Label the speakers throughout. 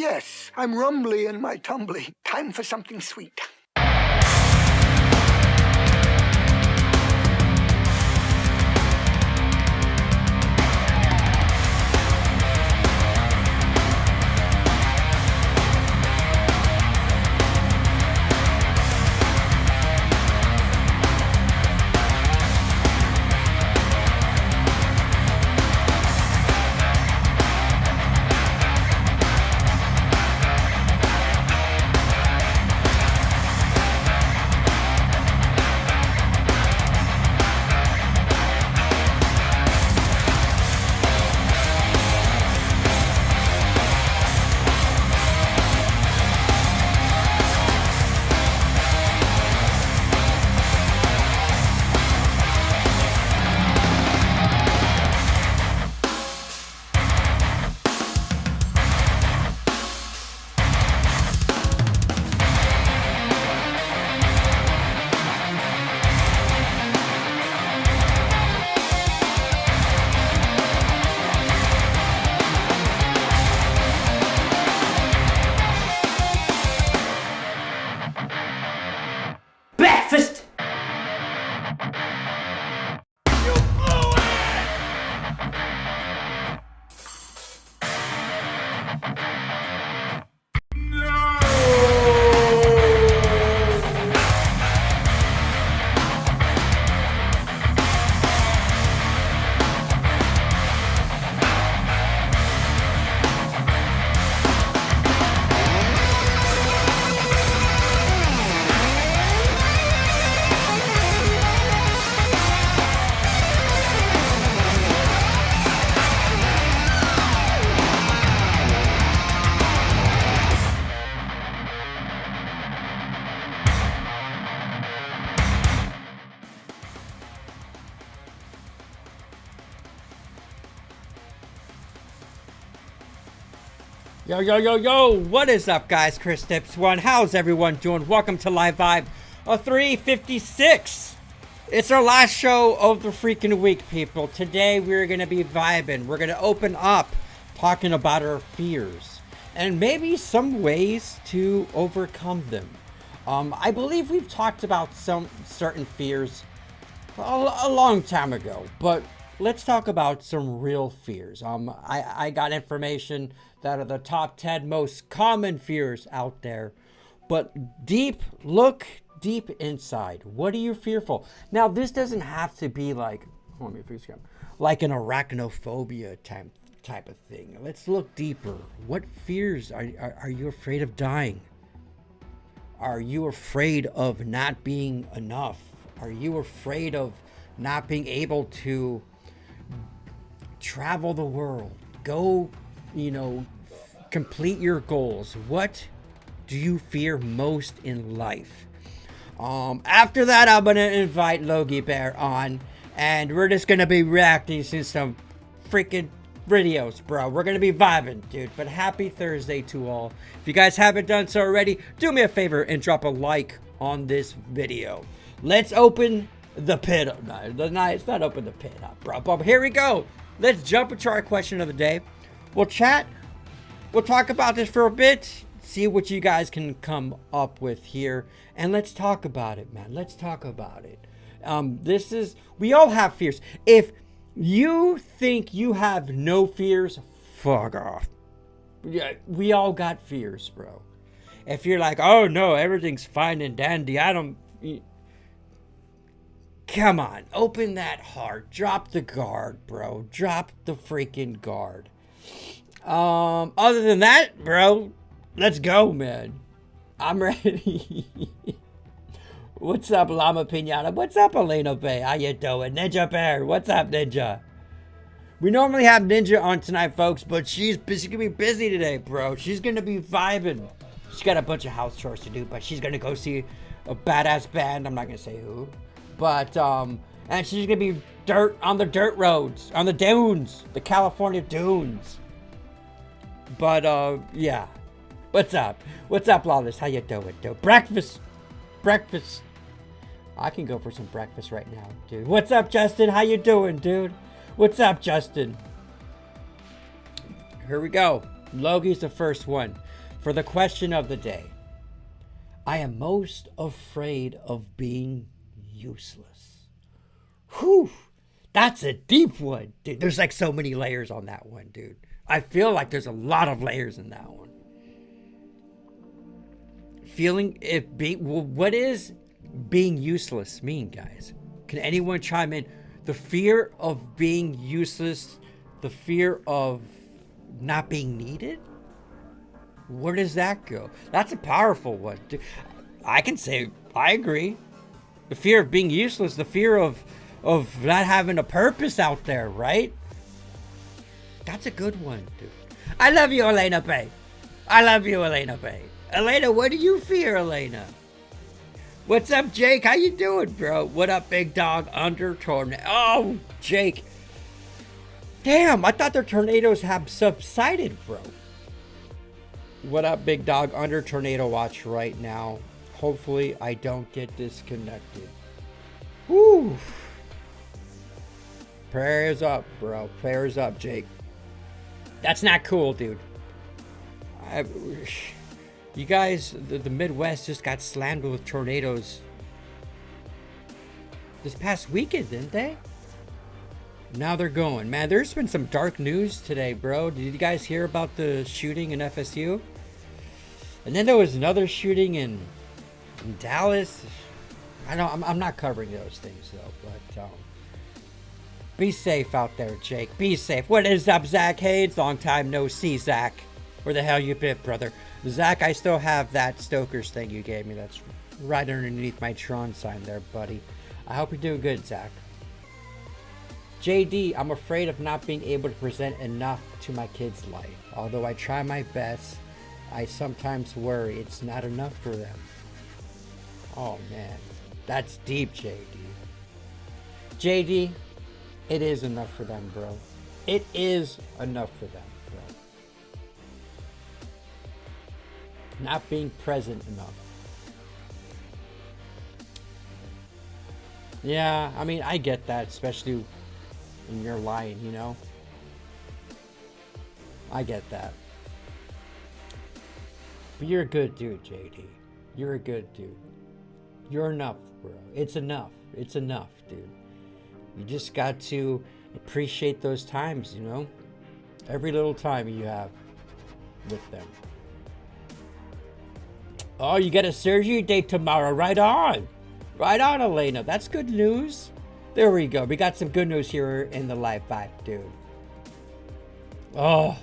Speaker 1: yes, I'm rumbly in my tumbly. Time for something sweet.
Speaker 2: Yo, yo, yo, yo, what is up, guys? Chris Tips 1. How's everyone doing? Welcome to Live Vibe of 356. It's our last show of the freaking week, people. Today, we're going to be vibing. We're going to open up talking about our fears and maybe some ways to overcome them. I believe we've talked about some certain fears a long time ago, but let's talk about some real fears. I got information that are the top 10 most common fears out there. But look deep inside. What are you fearful? Now, this doesn't have to be like an arachnophobia type of thing. Let's look deeper. What fears are you afraid of dying? Are you afraid of not being enough? Are you afraid of not being able to travel the world? Go, complete your goals. What do you fear most in life? After that, I'm gonna invite Logie Bear on, and we're just gonna be reacting to some freaking videos, bro. We're gonna be vibing, dude. But happy Thursday to all. If you guys haven't done so already, do me a favor and drop a like on this video. Let's open the pit up. No, it's not open the pit up, bro. But here we go. Let's jump into our question of the day. We'll chat. We'll talk about this for a bit. See what you guys can come up with here. And let's talk about it, man. Let's talk about it. We all have fears. If you think you have no fears, fuck off. Yeah, we all got fears, bro. If you're like, oh no, everything's fine and dandy, come on, open that heart. Drop the guard, bro. Drop the freaking guard. Other than that, bro, let's go, man. I'm ready. What's up, Llama Pinata? What's up, Elena Bay? How you doing? Ninja Bear, what's up, Ninja? We normally have Ninja on tonight, folks, but she's gonna be busy today, bro. She's gonna be vibing. She's got a bunch of house chores to do, but she's gonna go see a badass band. I'm not gonna say who. But, and she's gonna be on the dirt roads, on the dunes, the California dunes. But, yeah. What's up? What's up, Lawless? How you doing, dude? Breakfast. I can go for some breakfast right now, dude. What's up, Justin? How you doing, dude? What's up, Justin? Here we go. Logie's the first one. For the question of the day, I am most afraid of being useless. Whew, that's a deep one, dude. There's like so many layers on that one, dude. I feel like there's a lot of layers in that one. What is being useless mean, guys? Can anyone chime in? The fear of being useless, the fear of not being needed? Where does that go? That's a powerful one. I can say I agree. The fear of being useless, the fear of not having a purpose out there, right? That's a good one, dude. I love you, Elena Bay. I love you, Elena Bay. Elena, what do you fear, Elena? What's up, Jake? How you doing, bro? What up, big dog? Under tornado. Oh, Jake. Damn, I thought their tornadoes have subsided, bro. What up, big dog? Under tornado watch right now. Hopefully, I don't get disconnected. Woo. Prayers up, bro. Prayers up, Jake. That's not cool, dude. You guys, the Midwest just got slammed with tornadoes this past weekend, didn't they? Now they're going. Man, there's been some dark news today, bro. Did you guys hear about the shooting in FSU? And then there was another shooting in Dallas. I'm not covering those things, though. But be safe out there, Jake. Be safe. What is up, Zach Hayes? Long time no see, Zach. Where the hell you been, brother? Zach, I still have that Stoker's thing you gave me. That's right underneath my Tron sign there, buddy. I hope you're doing good, Zach. JD, I'm afraid of not being able to present enough to my kids' life. Although I try my best, I sometimes worry it's not enough for them. Oh, man. That's deep, JD. JD, it is enough for them, bro. It is enough for them, bro. Not being present enough. Yeah, I mean, I get that, especially when you're lying, you know? I get that. But you're a good dude, JD. You're a good dude. You're enough, bro. It's enough. It's enough, dude. You just got to appreciate those times, you know? Every little time you have with them. Oh, you get a surgery date tomorrow. Right on. Right on, Elena. That's good news. There we go. We got some good news here in the live vibe, dude. Oh,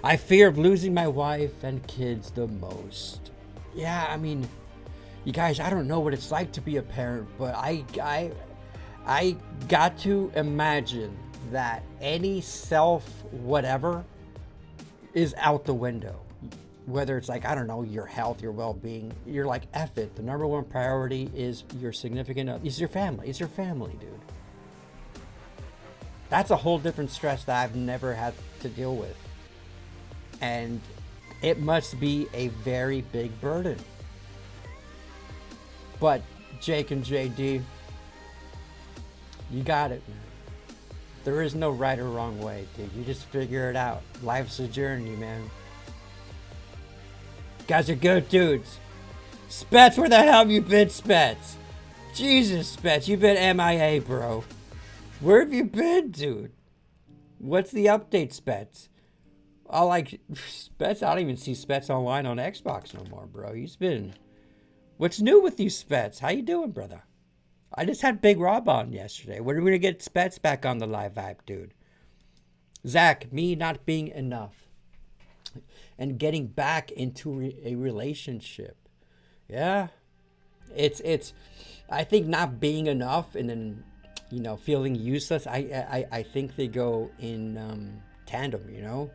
Speaker 2: I fear of losing my wife and kids the most. Yeah, I mean, you guys, I don't know what it's like to be a parent, but I got to imagine that any self whatever is out the window. Whether it's like, I don't know, your health, your well-being, you're like, F it. The number one priority is your significant other, is your family. It's your family, dude. That's a whole different stress that I've never had to deal with. And it must be a very big burden. But Jake and JD, you got it, man. There is no right or wrong way, dude. You just figure it out. Life's a journey, man. You guys are good dudes. Spets, where the hell have you been, Spets? Jesus, Spets, you've been MIA, bro. Where have you been, dude? What's the update, Spets? I like Spets. I don't even see Spets online on Xbox no more, bro. He's been. What's new with you, Spets? How you doing, brother? I just had Big Rob on yesterday. When are we gonna get Spets back on the live vibe, dude? Zach, me not being enough. And getting back into a relationship. Yeah. It's I think not being enough and then, you know, feeling useless. I think they go in tandem, you know.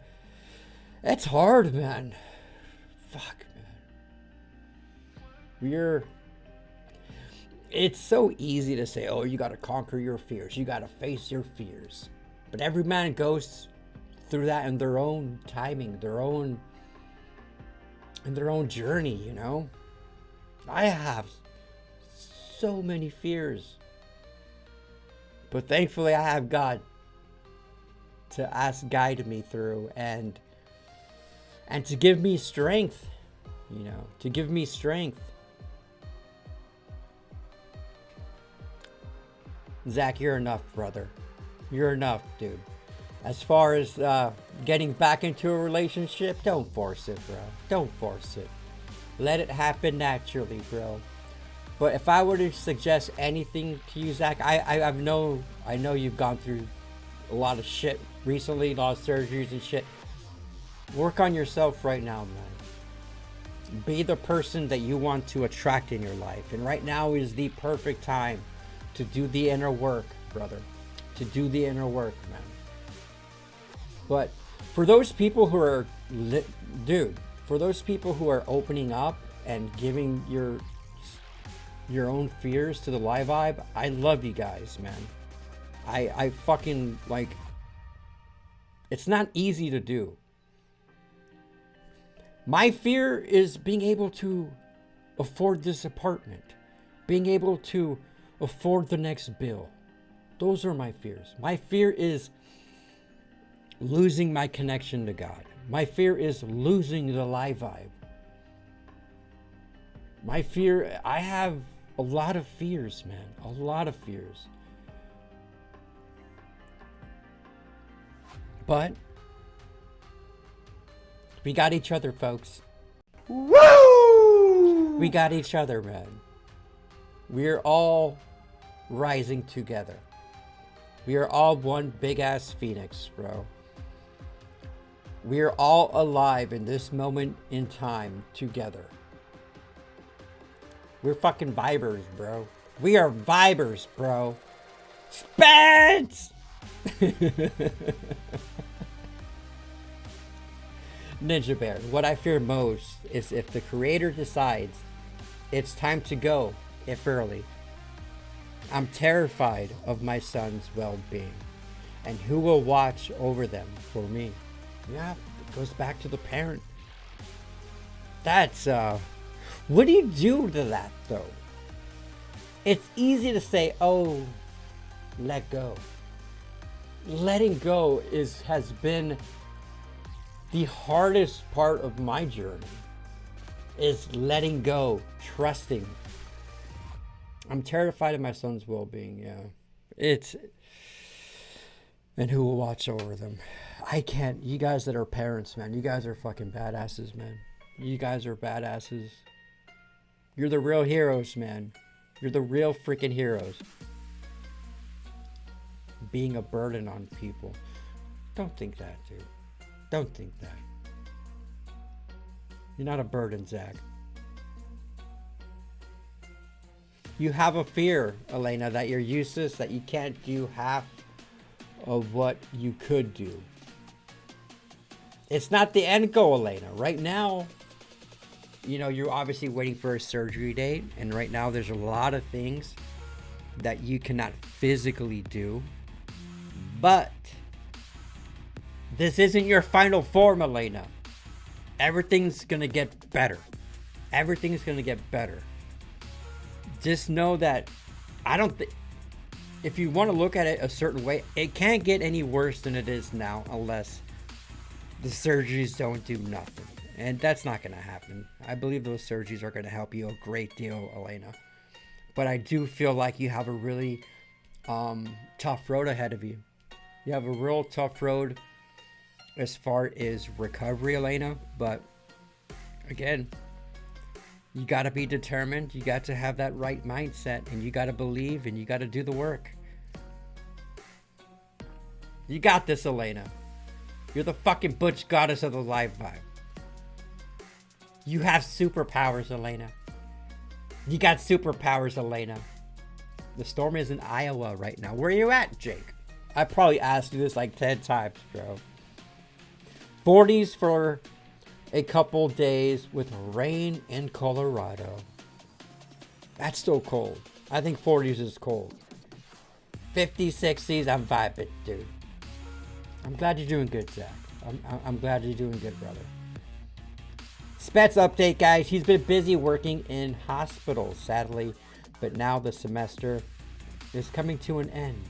Speaker 2: It's hard, man. Fuck, man. It's so easy to say, oh, you got to conquer your fears. You got to face your fears. But every man goes through that in their own timing, their own journey, you know. I have so many fears, but thankfully I have God to guide me through, and and to give me strength, to give me strength. Zach, you're enough, brother. You're enough, dude. As far as getting back into a relationship, don't force it, bro. Don't force it. Let it happen naturally, bro. But if I were to suggest anything to you, Zach, I know you've gone through a lot of shit recently, a lot of surgeries and shit. Work on yourself right now, man. Be the person that you want to attract in your life. And right now is the perfect time to do the inner work, brother. To do the inner work, man. But for those people who are, for those people who are opening up and giving your own fears to the live vibe, I love you guys, man. I fucking, like, it's not easy to do. My fear is being able to afford this apartment, being able to afford the next bill. Those are my fears. My fear is losing my connection to God. My fear is losing the live vibe. My fear, I have a lot of fears, man. A lot of fears. But we got each other, folks.
Speaker 1: Woo!
Speaker 2: We got each other, man. We're all rising together. We are all one big ass phoenix, bro. We are all alive in this moment in time together. We're fucking vibers, bro. We are vibers, bro. Spence! Ninja Bear, what I fear most is if the creator decides it's time to go, if early. I'm terrified of my son's well-being and who will watch over them for me. Yeah, it goes back to the parent. That's, what do you do to that, though? It's easy to say, oh, let go. Letting go has been the hardest part of my journey, is letting go, trusting. I'm terrified of my son's well-being, yeah. And who will watch over them. I can't. You guys that are parents, man, you guys are fucking badasses, man. You guys are badasses. You're the real heroes, man. You're the real freaking heroes. Being a burden on people. Don't think that, dude. Don't think that. You're not a burden, Zach. You have a fear, Elena, that you're useless, that you can't do half of what you could do. It's not the end goal, Elena. Right now, you're obviously waiting for a surgery date, and right now there's a lot of things that you cannot physically do. But this isn't your final form, Elena. Everything's gonna get better. Everything's gonna get better. Just know that if you want to look at it a certain way, it can't get any worse than it is now unless the surgeries don't do nothing. And that's not going to happen. I believe those surgeries are going to help you a great deal, Elena. But I do feel like you have a really tough road ahead of you. You have a real tough road as far as recovery, Elena. But again, you got to be determined. You got to have that right mindset. And you got to believe. And you got to do the work. You got this, Elena. You're the fucking butch goddess of the live vibe. You have superpowers, Elena. You got superpowers, Elena. The storm is in Iowa right now. Where are you at, Jake? I probably asked you this like 10 times, bro. 40s for a couple days with rain in Colorado. That's still cold. I think 40s is cold. 50s, 60s, I'm vibing, dude. I'm glad you're doing good, Zach. I'm glad you're doing good, brother. Spets update, guys. He's been busy working in hospitals, sadly. But now the semester is coming to an end.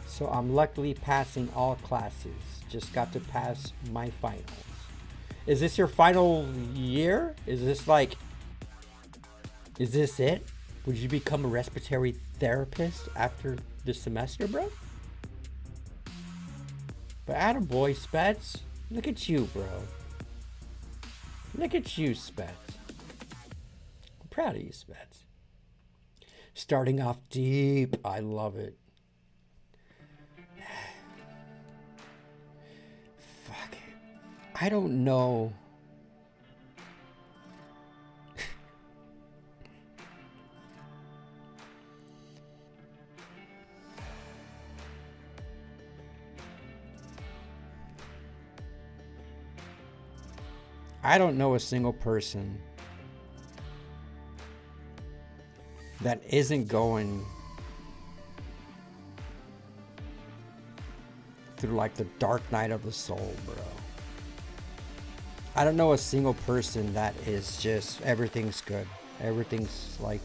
Speaker 2: So I'm luckily passing all classes. Just got to pass my finals. Is this your final year? Is this like, is this it? Would you become a respiratory therapist after this semester, bro? But attaboy, Spets. Look at you, bro. Look at you, Spets. I'm proud of you, Spets. Starting off deep. I love it. Fuck it. I don't know. I don't know a single person that isn't going through like the dark night of the soul, bro. I don't know a single person that is just everything's good. Everything's like,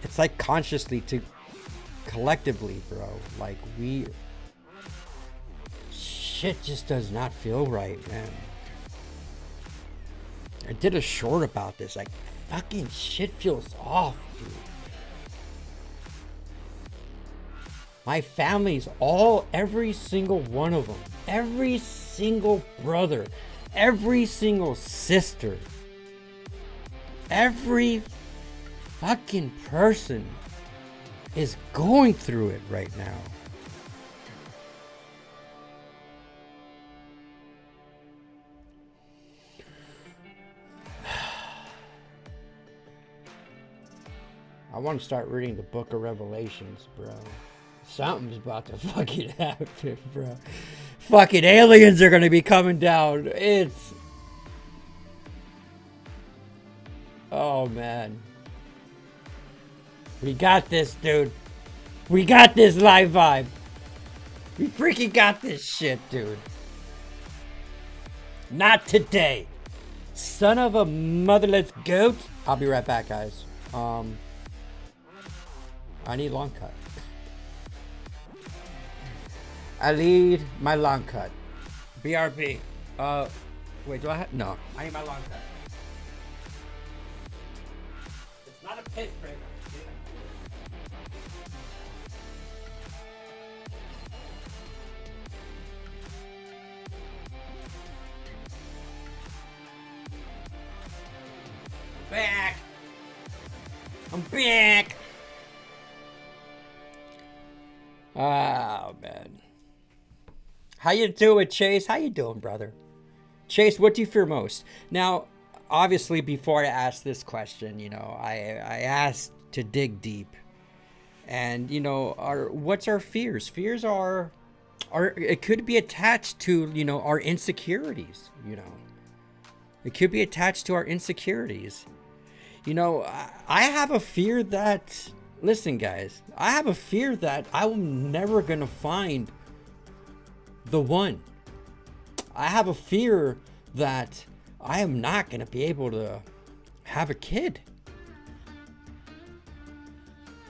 Speaker 2: it's like consciously to collectively, bro. Like shit just does not feel right, man. I did a short about this. Like, fucking shit feels off, dude. My family's every single one of them, every single brother, every single sister, every fucking person is going through it right now. I want to start reading the book of Revelations, bro. Something's about to fucking happen, bro. Fucking aliens are going to be coming down. Oh, man. We got this, dude. We got this live vibe. We freaking got this shit, dude. Not today. Son of a motherless goat. I'll be right back, guys. I need long cut. I need my long cut. BRB. Wait, do I have? No. I need my long cut. It's not a piss breaker. Back. I'm back. Oh, man. How you doing, Chase? How you doing, brother? Chase, what do you fear most? Now, obviously, before I ask this question, you know, I asked to dig deep. And, you know, what's our fears? Fears are it could be attached to, you know, our insecurities, you know. It could be attached to our insecurities. You know, I have a fear that... Listen, guys, I have a fear that I'm never going to find the one. I have a fear that I am not going to be able to have a kid.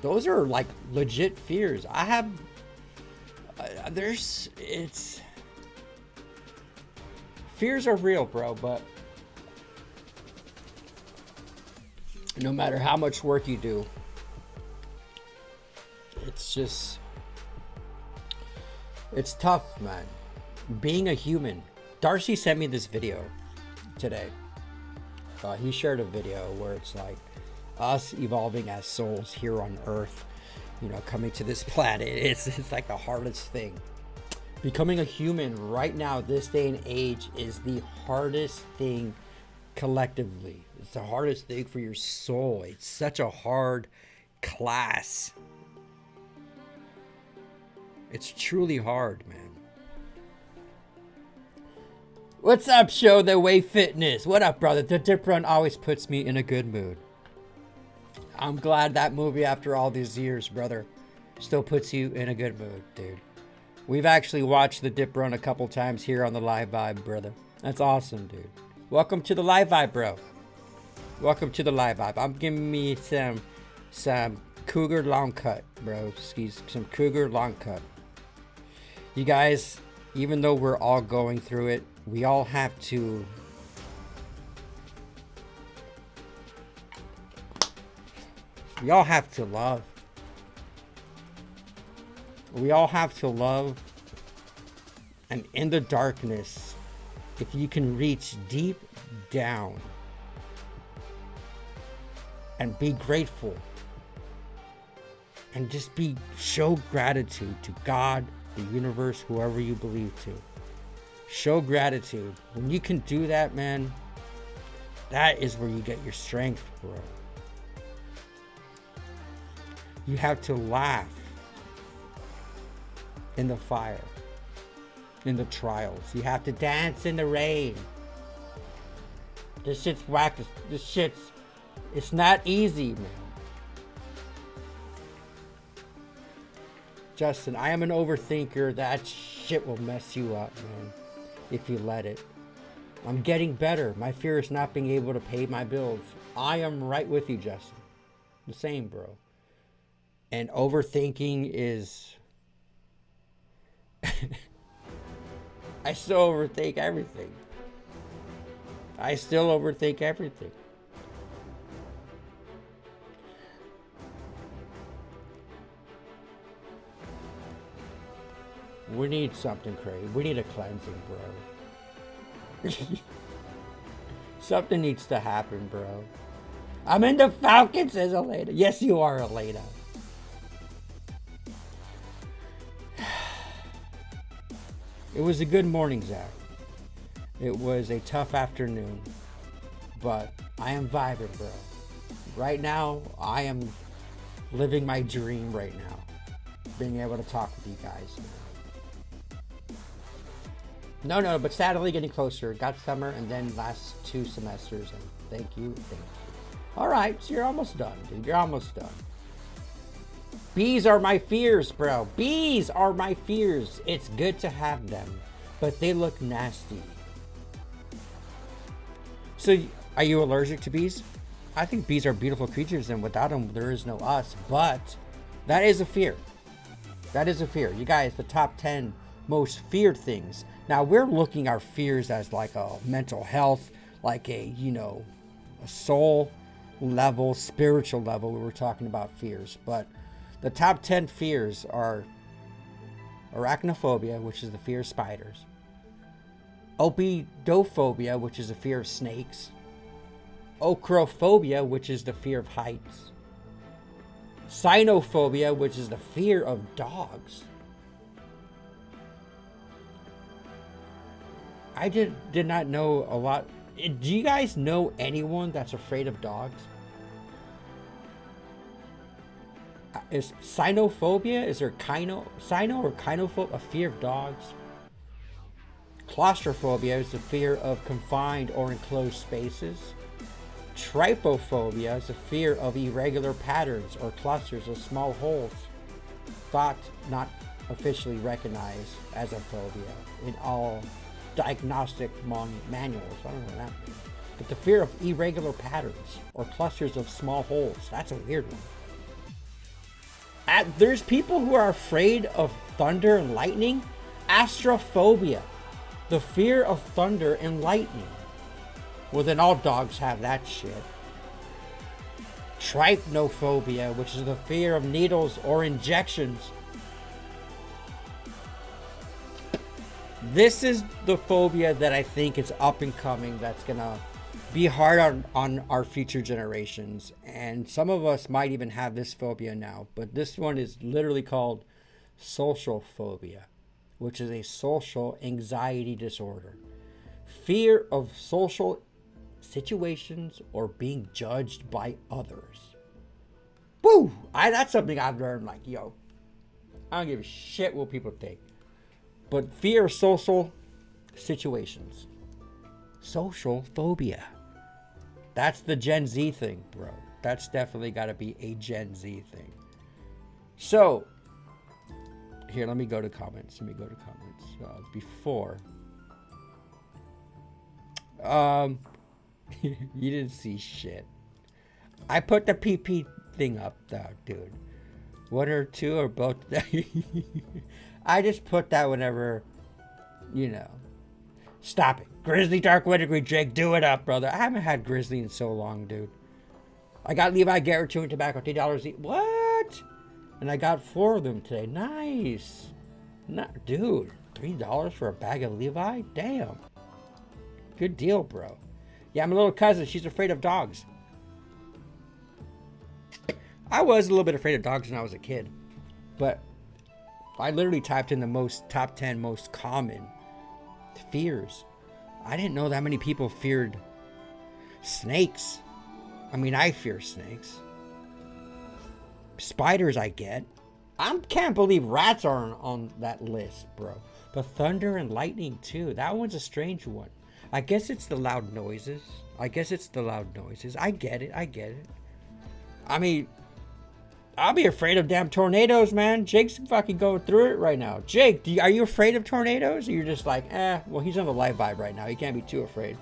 Speaker 2: Those are like legit fears. I have, fears are real, bro, but no matter how much work you do, it's tough, man. Being a human. Darcy sent me this video today. He shared a video where it's like us evolving as souls here on Earth, you know, coming to this planet. It's like the hardest thing. Becoming a human right now, this day and age, is the hardest thing collectively. It's the hardest thing for your soul. It's such a hard class. It's truly hard, man. What's up, Show the Way Fitness? What up, brother? The dip run always puts me in a good mood. I'm glad that movie, after all these years, brother, still puts you in a good mood, dude. We've actually watched the dip run a couple times here on the Live Vibe, brother. That's awesome, dude. Welcome to the Live Vibe, bro. Welcome to the Live Vibe. I'm giving me some cougar long cut, bro. Some cougar long cut. You guys even though we're all going through it, we all have to love. We all have to love. And in the darkness, if you can reach deep down and be grateful and just show gratitude to God, the universe, whoever you believe to. Show gratitude. When you can do that, man, that is where you get your strength, bro. You have to laugh in the fire, in the trials. You have to dance in the rain. This shit's whack. It's not easy, man. Justin, I am an overthinker. That shit will mess you up, man, if you let it. I'm getting better. My fear is not being able to pay my bills. I am right with you, Justin. The same, bro. And overthinking is... I still overthink everything. I still overthink everything. We need something crazy. We need a cleansing, bro. Something needs to happen, bro. I'm in the Falcons, says Elena. Yes, you are, Elena. It was a good morning, Zach. It was a tough afternoon, but I am vibing, bro. Right now, I am living my dream right now. Being able to talk with you guys. No, but sadly getting closer. Got summer and then last 2 semesters, and thank you. Alright, so you're almost done, dude. You're almost done. Bees are my fears, bro. Bees are my fears. It's good to have them, but they look nasty. So, are you allergic to bees? I think bees are beautiful creatures, and without them, there is no us. But that is a fear. That is a fear. You guys, the top 10 most feared things. Now, we're looking our fears as like a mental health, like a, a soul level, spiritual level. We were talking about fears, but the top 10 fears are arachnophobia, which is the fear of spiders. Opidophobia, which is the fear of snakes. Ochrophobia, which is the fear of heights. Cynophobia, which is the fear of dogs. I did not know a lot. Do you guys know anyone that's afraid of dogs? Is cynophobia? Is there cyno or kynophobia? A fear of dogs? Claustrophobia is the fear of confined or enclosed spaces. Trypophobia is the fear of irregular patterns or clusters of small holes. Thought not officially recognized as a phobia in all diagnostic manuals. I don't know what that means. But the fear of irregular patterns or clusters of small holes. That's a weird one. There's people who are afraid of thunder and lightning. Astrophobia. The fear of thunder and lightning. Well, then all dogs have that shit. Trypnophobia, which is the fear of needles or injections. This is the phobia that I think is up and coming, that's gonna be hard on our future generations. And some of us might even have this phobia now, but this one is literally called social phobia, which is a social anxiety disorder. Fear of social situations or being judged by others. Woo! That's something I've learned, like, yo, I don't give a shit what people think. But fear of social situations. Social phobia. That's the Gen Z thing, bro. That's definitely got to be a Gen Z thing. So, here, let me go to comments. Before. You didn't see shit. I put the PP thing up, though, dude. 1 or 2 or both. I just put that whenever you know. Stop it. Grizzly Dark Wintergreen, Jake, do it up, brother. I haven't had Grizzly in so long, dude. I got Levi Garrett chewing tobacco, $3 each. What? And I got 4 of them today. Nice. Dude, $3 for a bag of Levi? Damn. Good deal, bro. Yeah, my little cousin, she's afraid of dogs. I was a little bit afraid of dogs when I was a kid. But I literally typed in the top 10 most common fears. I didn't know that many people feared snakes. I mean, I fear snakes. Spiders, I get. I can't believe rats are on that list, bro. But thunder and lightning, too. That one's a strange one. I guess it's the loud noises. I get it. I mean, I'll be afraid of damn tornadoes, man. Jake's fucking going through it right now. Jake, are you afraid of tornadoes? Or you're just like, well, he's on the live vibe right now. He can't be too afraid.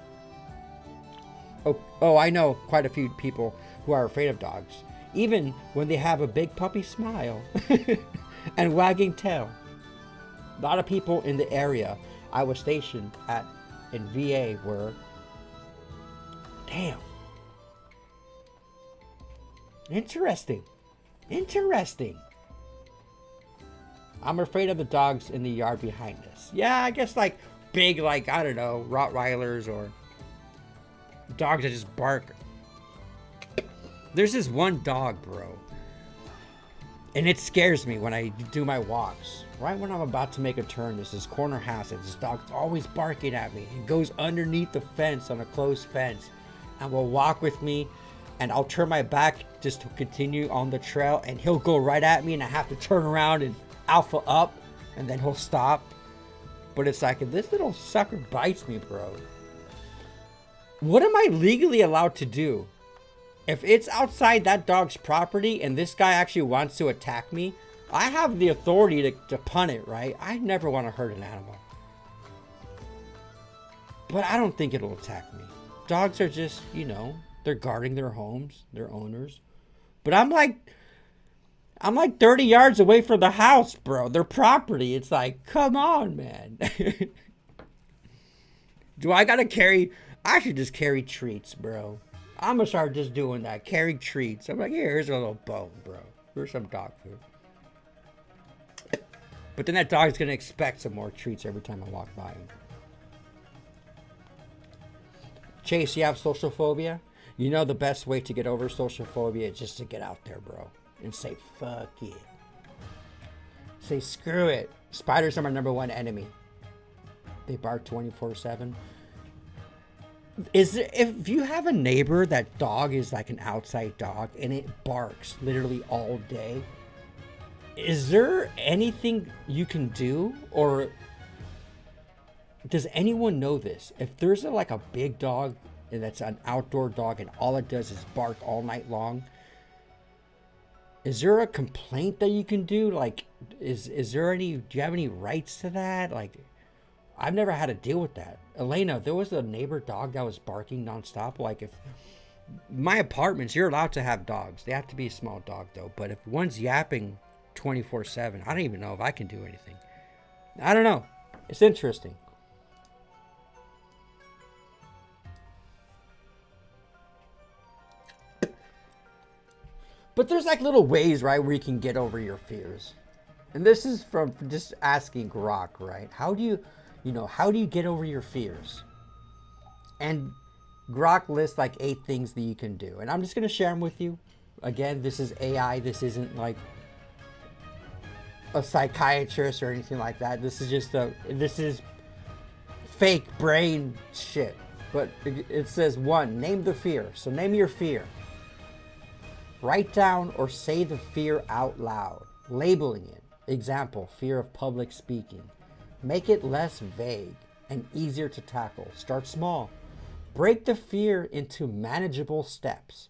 Speaker 2: Oh, I know quite a few people who are afraid of dogs. Even when they have a big puppy smile and wagging tail. A lot of people in the area I was stationed at in VA were, damn. Interesting. I'm afraid of the dogs in the yard behind us. Yeah, I guess like big, like, I don't know, Rottweilers or dogs that just bark. There's this one dog, bro. And it scares me when I do my walks. Right when I'm about to make a turn, there's this corner house and this dog's always barking at me. It goes underneath the fence on a closed fence and will walk with me. And I'll turn my back just to continue on the trail. And he'll go right at me and I have to turn around and alpha up. And then he'll stop. But it's like, if this little sucker bites me, bro, what am I legally allowed to do? If it's outside that dog's property and this guy actually wants to attack me, I have the authority to punt it, right? I never want to hurt an animal. But I don't think it'll attack me. Dogs are just, you know, they're guarding their homes, their owners. But I'm like 30 yards away from the house, bro. Their property. It's like, come on, man. Do I gotta carry? I should just carry treats, bro. I'm gonna start just doing that. Carry treats. I'm like, here's a little bone, bro. Here's some dog food. But then that dog's gonna expect some more treats every time I walk by him. Chase, you have social phobia? You know the best way to get over social phobia is just to get out there, bro. And say, fuck it. Say, screw it. Spiders are my #1 enemy. They bark 24/7. If you have a neighbor that dog is like an outside dog and it barks literally all day, is there anything you can do? Or does anyone know this? If there's like a big dog and that's an outdoor dog and all it does is bark all night long, is there a complaint that you can do? Like, is there any, do you have any rights to that? Like, I've never had to deal with that. Elena, there was a neighbor dog that was barking nonstop. Like, if my apartments, you're allowed to have dogs. They have to be a small dog though. But if one's yapping 24/7, I don't even know if I can do anything. I don't know. It's interesting. But there's like little ways, right, where you can get over your fears. And this is from just asking Grok, right? How do you get over your fears? And Grok lists like 8 things that you can do. And I'm just going to share them with you. Again, this is AI. This isn't like a psychiatrist or anything like that. This is just this is fake brain shit. But it says 1, name the fear. So name your fear. Write down or say the fear out loud, labeling it. Example, fear of public speaking. Make it less vague and easier to tackle. Start small. Break the fear into manageable steps.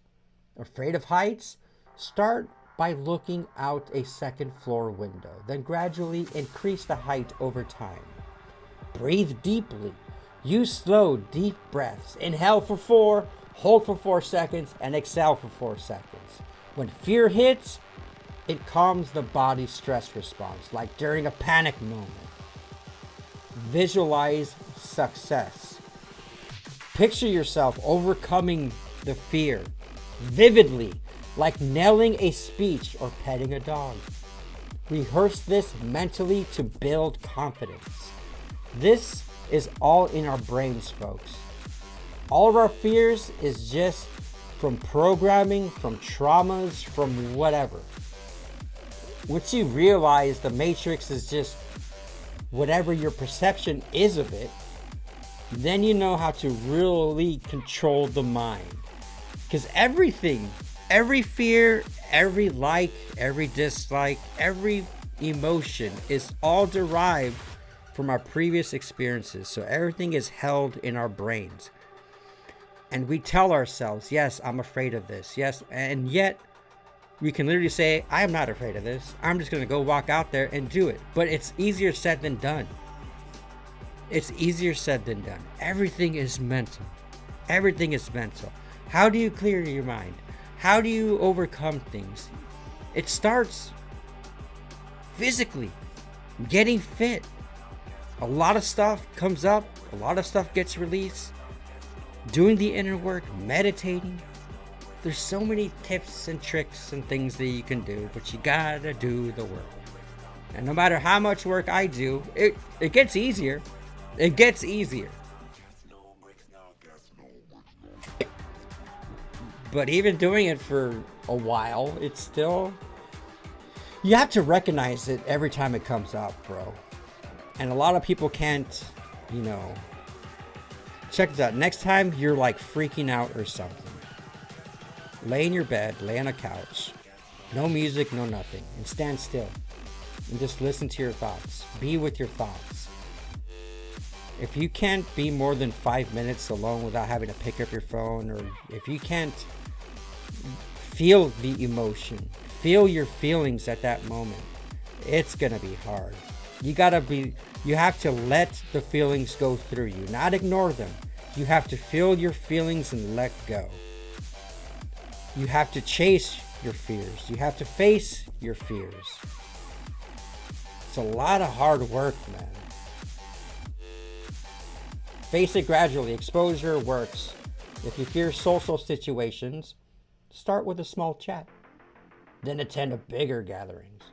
Speaker 2: Afraid of heights? Start by looking out a second floor window, then gradually increase the height over time. Breathe deeply. Use slow, deep breaths. Inhale for 4, hold for 4 seconds, and exhale for 4 seconds. When fear hits, it calms the body's stress response, like during a panic moment. Visualize success. Picture yourself overcoming the fear vividly, like nailing a speech or petting a dog. Rehearse this mentally to build confidence. This is all in our brains, folks. All of our fears is just from programming, from traumas, from whatever. Once you realize the matrix is just whatever your perception is of it, then you know how to really control the mind. Because everything, every fear, every like, every dislike, every emotion is all derived from our previous experiences. So everything is held in our brains. And we tell ourselves, yes, I'm afraid of this. Yes, and yet we can literally say, I am not afraid of this. I'm just going to go walk out there and do it. But it's easier said than done. It's easier said than done. Everything is mental. Everything is mental. How do you clear your mind? How do you overcome things? It starts physically, getting fit. A lot of stuff comes up. A lot of stuff gets released. Doing the inner work, meditating. There's so many tips and tricks and things that you can do, but you gotta do the work. And no matter how much work I do, it gets easier. It gets easier. But even doing it for a while, it's still... You have to recognize it every time it comes up, bro. And a lot of people can't, you know... Check this out. Next time you're like freaking out or something, lay in your bed, lay on a couch, no music, no nothing, and stand still and just listen to your thoughts. Be with your thoughts. If you can't be more than 5 minutes alone without having to pick up your phone, or if you can't feel the emotion, feel your feelings at that moment, it's gonna be hard. You have to let the feelings go through you, not ignore them. You have to feel your feelings and let go. You have to chase your fears. You have to face your fears. It's a lot of hard work, man. Face it gradually. Exposure works. If you fear social situations, start with a small chat. Then attend a bigger gatherings.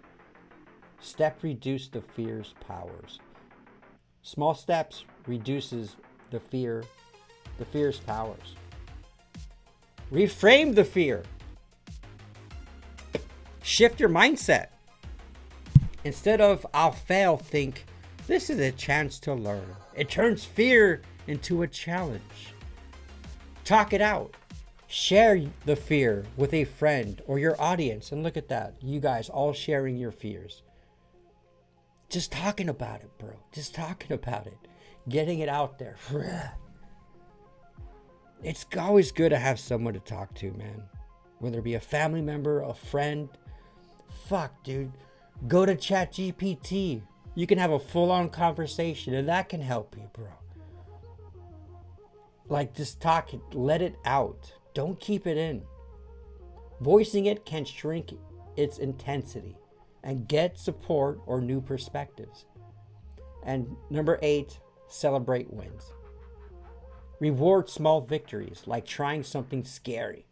Speaker 2: Step reduce the fear's powers. Small steps reduces the fear's powers. Reframe the fear. Shift your mindset. Instead of I'll fail, think this is a chance to learn. It turns fear into a challenge. Talk it out. Share the fear with a friend or your audience. And look at that. You guys all sharing your fears. Just talking about it, bro. Just talking about it. Getting it out there. It's always good to have someone to talk to, man. Whether it be a family member, a friend. Fuck, dude. Go to ChatGPT. You can have a full-on conversation, and that can help you, bro. Like, just talk it. Let it out. Don't keep it in. Voicing it can shrink its intensity and get support or new perspectives. And number 8, celebrate wins. Reward small victories, like trying something scary.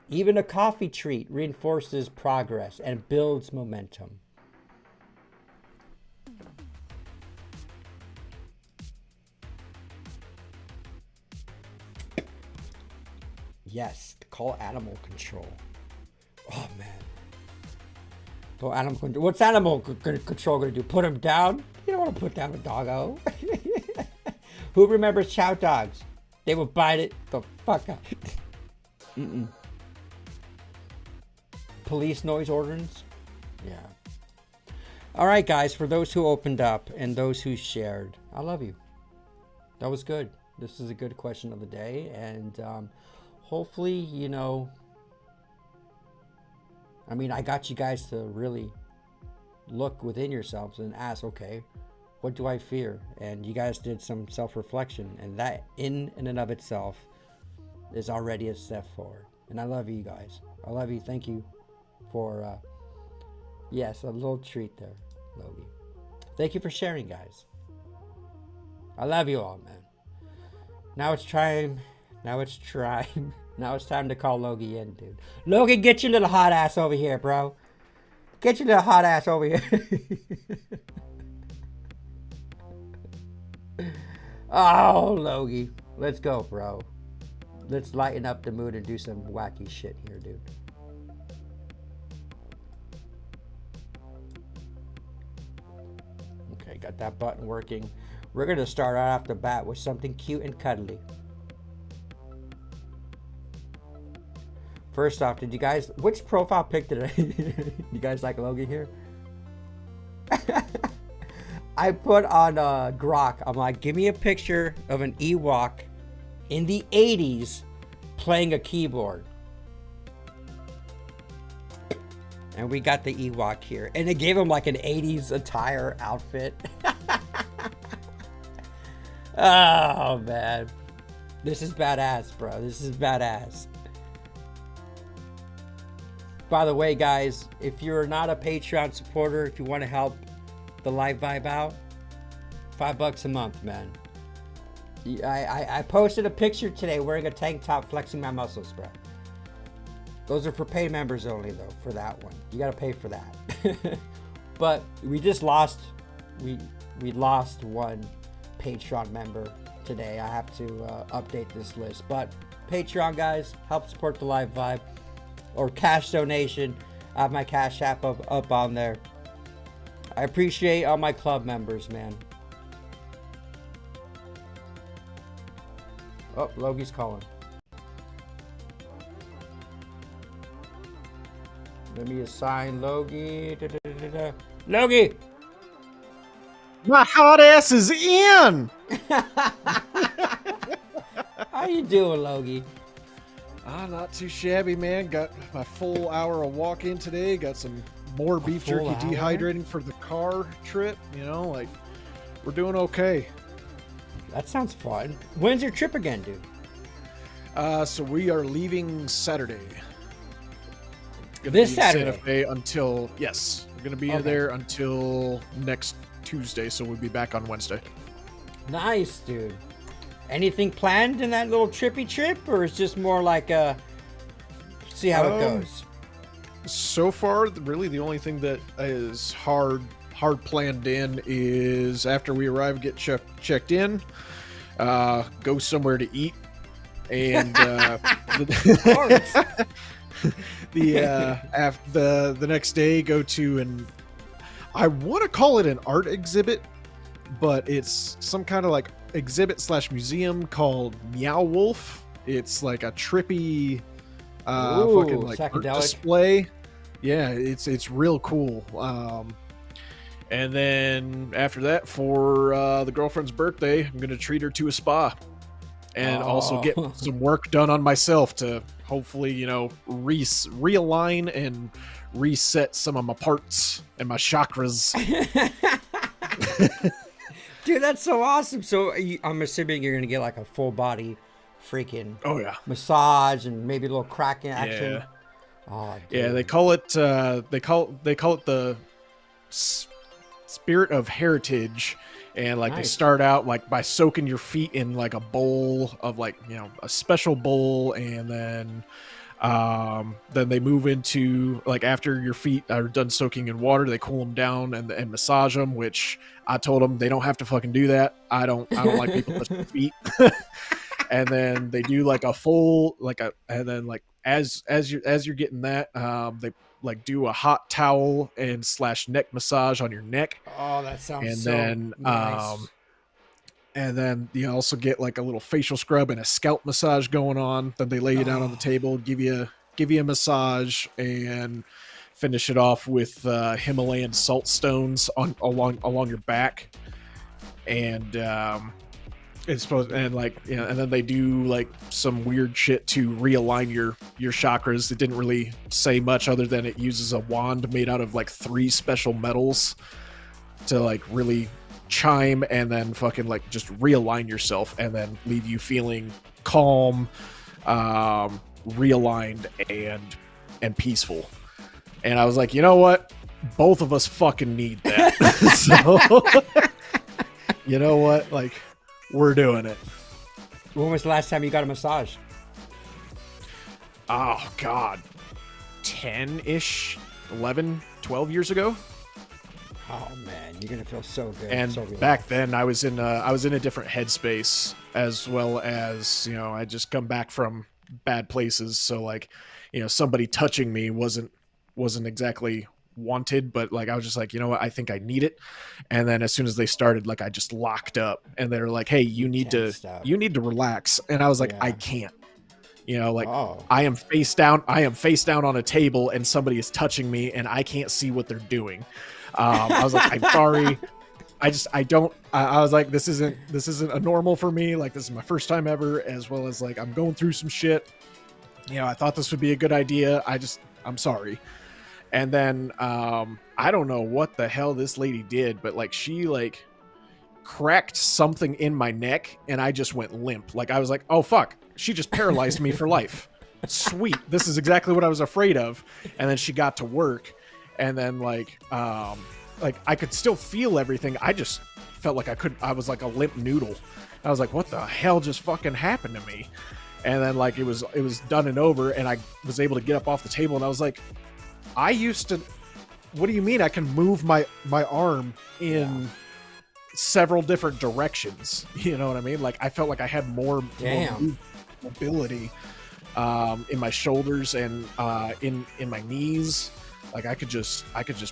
Speaker 2: Even a coffee treat reinforces progress and builds momentum. Yes, call animal control. Oh, man. What's animal control going to do? Put him down? You don't want to put down a doggo. Who remembers chow dogs? They would bite it the fuck up. Police noise ordinance? Yeah. All right, guys. For those who opened up and those who shared, I love you. That was good. This is a good question of the day. And hopefully, you know... I mean, I got you guys to really look within yourselves and ask, okay, what do I fear? And you guys did some self-reflection, and that in and of itself is already a step forward. And I love you guys. I love you. Thank you for, yes, a little treat there, Logan. Thank you for sharing, guys. I love you all, man. Now it's time. Now it's time. Now it's time to call Logie in, dude. Logan, get your little hot ass over here, bro. Get your little hot ass over here. Oh, Logie. Let's go, bro. Let's lighten up the mood and do some wacky shit here, dude. Okay, got that button working. We're going to start right off the bat with something cute and cuddly. First off, did you guys... Which profile pic did I... You guys like Logan here? I put on Grok. I'm like, give me a picture of an Ewok in the 80s playing a keyboard. And we got the Ewok here. And it gave him like an 80s attire outfit. Oh, man. This is badass, bro. This is badass. By the way, guys, if you're not a Patreon supporter, if you want to help the live vibe out, $5 a month, man. I posted a picture today wearing a tank top flexing my muscles, bro. Those are for paid members only, though, for that one. You got to pay for that. But we just lost, we lost one Patreon member today. I have to update this list. But Patreon, guys, help support the live vibe. Or cash donation. I have my Cash App up on there. I appreciate all my club members, man. Oh, Logie's calling. Let me assign Logie. Logie!
Speaker 3: My hot ass is in!
Speaker 2: How you doing, Logie?
Speaker 3: Not too shabby, man. Got my full hour of walk-in today. Got some more beef jerky dehydrating for the car trip. You know, like, we're doing okay.
Speaker 2: That sounds fun. When's your trip again, dude?
Speaker 3: So we are leaving Saturday.
Speaker 2: This Saturday?
Speaker 3: Santa Fe until, yes. We're going to be there until next Tuesday, so we'll be back on Wednesday.
Speaker 2: Nice, dude. Anything planned in that little trippy trip, or it's just more like see how it goes?
Speaker 3: So far, really the only thing that is hard planned in is after we arrive, get checked in, go somewhere to eat, and the next day go to I want to call it an art exhibit, but it's some kind of like exhibit / museum called Meow Wolf. It's like a trippy fucking like art display. Yeah, it's real cool. And then after that, for the girlfriend's birthday, I'm gonna treat her to a spa, and also get some work done on myself to hopefully, you know, realign and reset some of my parts and my chakras.
Speaker 2: Dude, that's so awesome. So I'm assuming you're gonna get like a full body freaking massage and maybe a little cracking action.
Speaker 3: Yeah.
Speaker 2: Oh,
Speaker 3: yeah, they call it the Spirit of Heritage, and like they start out like by soaking your feet in like a bowl of like, you know, a special bowl, and then they move into like after your feet are done soaking in water, they cool them down and massage them, which I told them they don't have to fucking do that. I don't like people touching their feet. And then they do like a full and then like as you're getting that, they like do a hot towel and / neck massage on your neck.
Speaker 2: Oh, that sounds
Speaker 3: and
Speaker 2: so
Speaker 3: then
Speaker 2: nice.
Speaker 3: And then you also get like a little facial scrub and a scalp massage going on. Then they lay you down on the table, give you a massage, and finish it off with Himalayan salt stones along your back. And it's supposed, and like, you know, and then they do like some weird shit to realign your chakras. It didn't really say much other than it uses a wand made out of like 3 special metals to like really chime and then fucking like just realign yourself and then leave you feeling calm, realigned and peaceful. And I was like, you know what? Both of us fucking need that. So, you know what? Like, we're doing it.
Speaker 2: When was the last time you got a massage?
Speaker 3: Oh God, 10-ish, 11, 12 years ago.
Speaker 2: Oh man, you're gonna feel so good.
Speaker 3: And
Speaker 2: so relaxed.
Speaker 3: back then, I was in a different headspace, as well as, you know, I just come back from bad places, so like, you know, somebody touching me wasn't exactly wanted, but like I was just like, you know what, I think I need it. And then as soon as they started, like I just locked up, and they're like, hey, you need to relax, and I was like, I can't. You know, like I am face down on a table, and somebody is touching me, and I can't see what they're doing. I was like, I'm sorry. I was like, this isn't a normal for me. Like, this is my first time ever, as well as like, I'm going through some shit. You know, I thought this would be a good idea. I'm sorry. And then, I don't know what the hell this lady did, but like, she like cracked something in my neck, and I just went limp. Like, I was like, oh fuck, she just paralyzed me for life. Sweet. This is exactly what I was afraid of. And then she got to work. And then like I could still feel everything. I just felt like I was like a limp noodle. I was like, what the hell just fucking happened to me? And then like it was done and over, and I was able to get up off the table, and I was like, I used to, what do you mean I can move my arm in several different directions? You know what I mean? Like I felt like I had more mobility in my shoulders and in my knees. Like I could just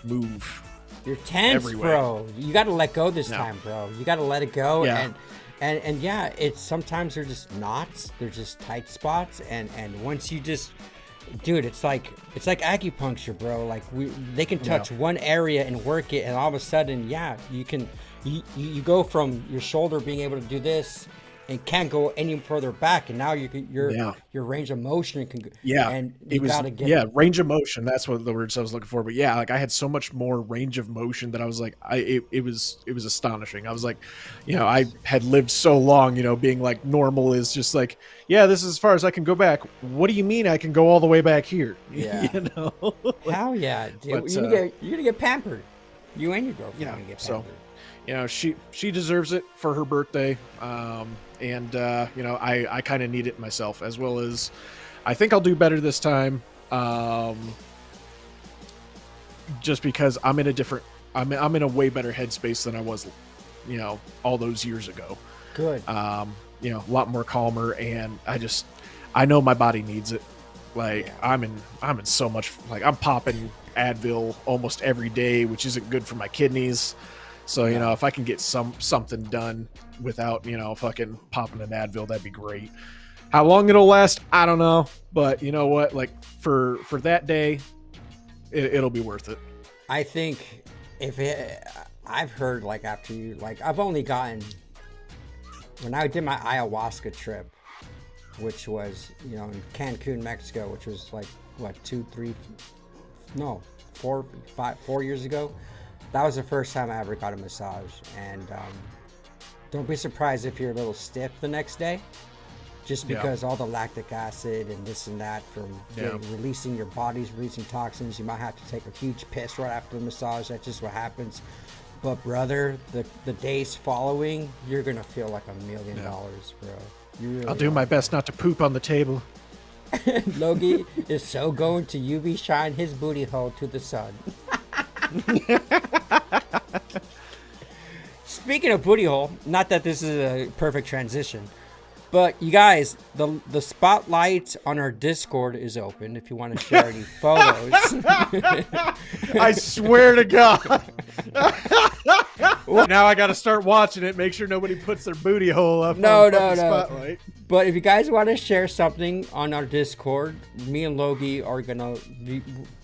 Speaker 3: move.
Speaker 2: You're tense, everywhere. Bro. You got to let go this time, bro. You got to let it go.
Speaker 3: Yeah.
Speaker 2: And yeah, it's sometimes they're just knots. They're just tight spots. And once you just, dude, it's like acupuncture, bro. Like they can touch one area and work it, and all of a sudden, you go from your shoulder being able to do this and can't go any further back, and now your range of motion can and you gotta get
Speaker 3: range of motion. That's what the words I was looking for. But yeah, like I had so much more range of motion that I was like, it was astonishing. I was like, you know, I had lived so long, you know, being like normal is just like, yeah, this is as far as I can go back. What do you mean I can go all the way back here?
Speaker 2: Yeah,
Speaker 3: you know,
Speaker 2: hell yeah, dude. But, you're gonna get pampered. You and your girlfriend are gonna get pampered.
Speaker 3: So, you know, she deserves it for her birthday. And you know, I kind of need it myself, as well as I think I'll do better this time. Just because I'm in a way better headspace than I was, you know, all those years ago.
Speaker 2: Good.
Speaker 3: You know, a lot more calmer, and I know my body needs it. Like I'm in so much, like I'm popping Advil almost every day, which isn't good for my kidneys. So, you know, if I can get something done without, you know, fucking popping an Advil, that'd be great. How long it'll last, I don't know. But you know what? Like for that day, it'll be worth it.
Speaker 2: I think I've heard like after you, like I've only gotten, when I did my ayahuasca trip, which was, you know, in Cancun, Mexico, which was like, what, 4 years ago. That was the first time I ever got a massage, and don't be surprised if you're a little stiff the next day, just because all the lactic acid and this and that from releasing your body's releasing toxins. You might have to take a huge piss right after the massage. That's just what happens. But brother, the days following, you're gonna feel like $1 million, bro. You really
Speaker 3: I'll do my best not to poop on the table.
Speaker 2: Logie is so going to UV shine his booty hole to the sun. Speaking of booty hole, not that this is a perfect transition, but you guys, the spotlight on our Discord is open if you want to share any photos.
Speaker 3: I swear to God. Now I got to start watching it, make sure nobody puts their booty hole up.
Speaker 2: No.
Speaker 3: Spotlight.
Speaker 2: But if you guys want to share something on our Discord, me and Logie are gonna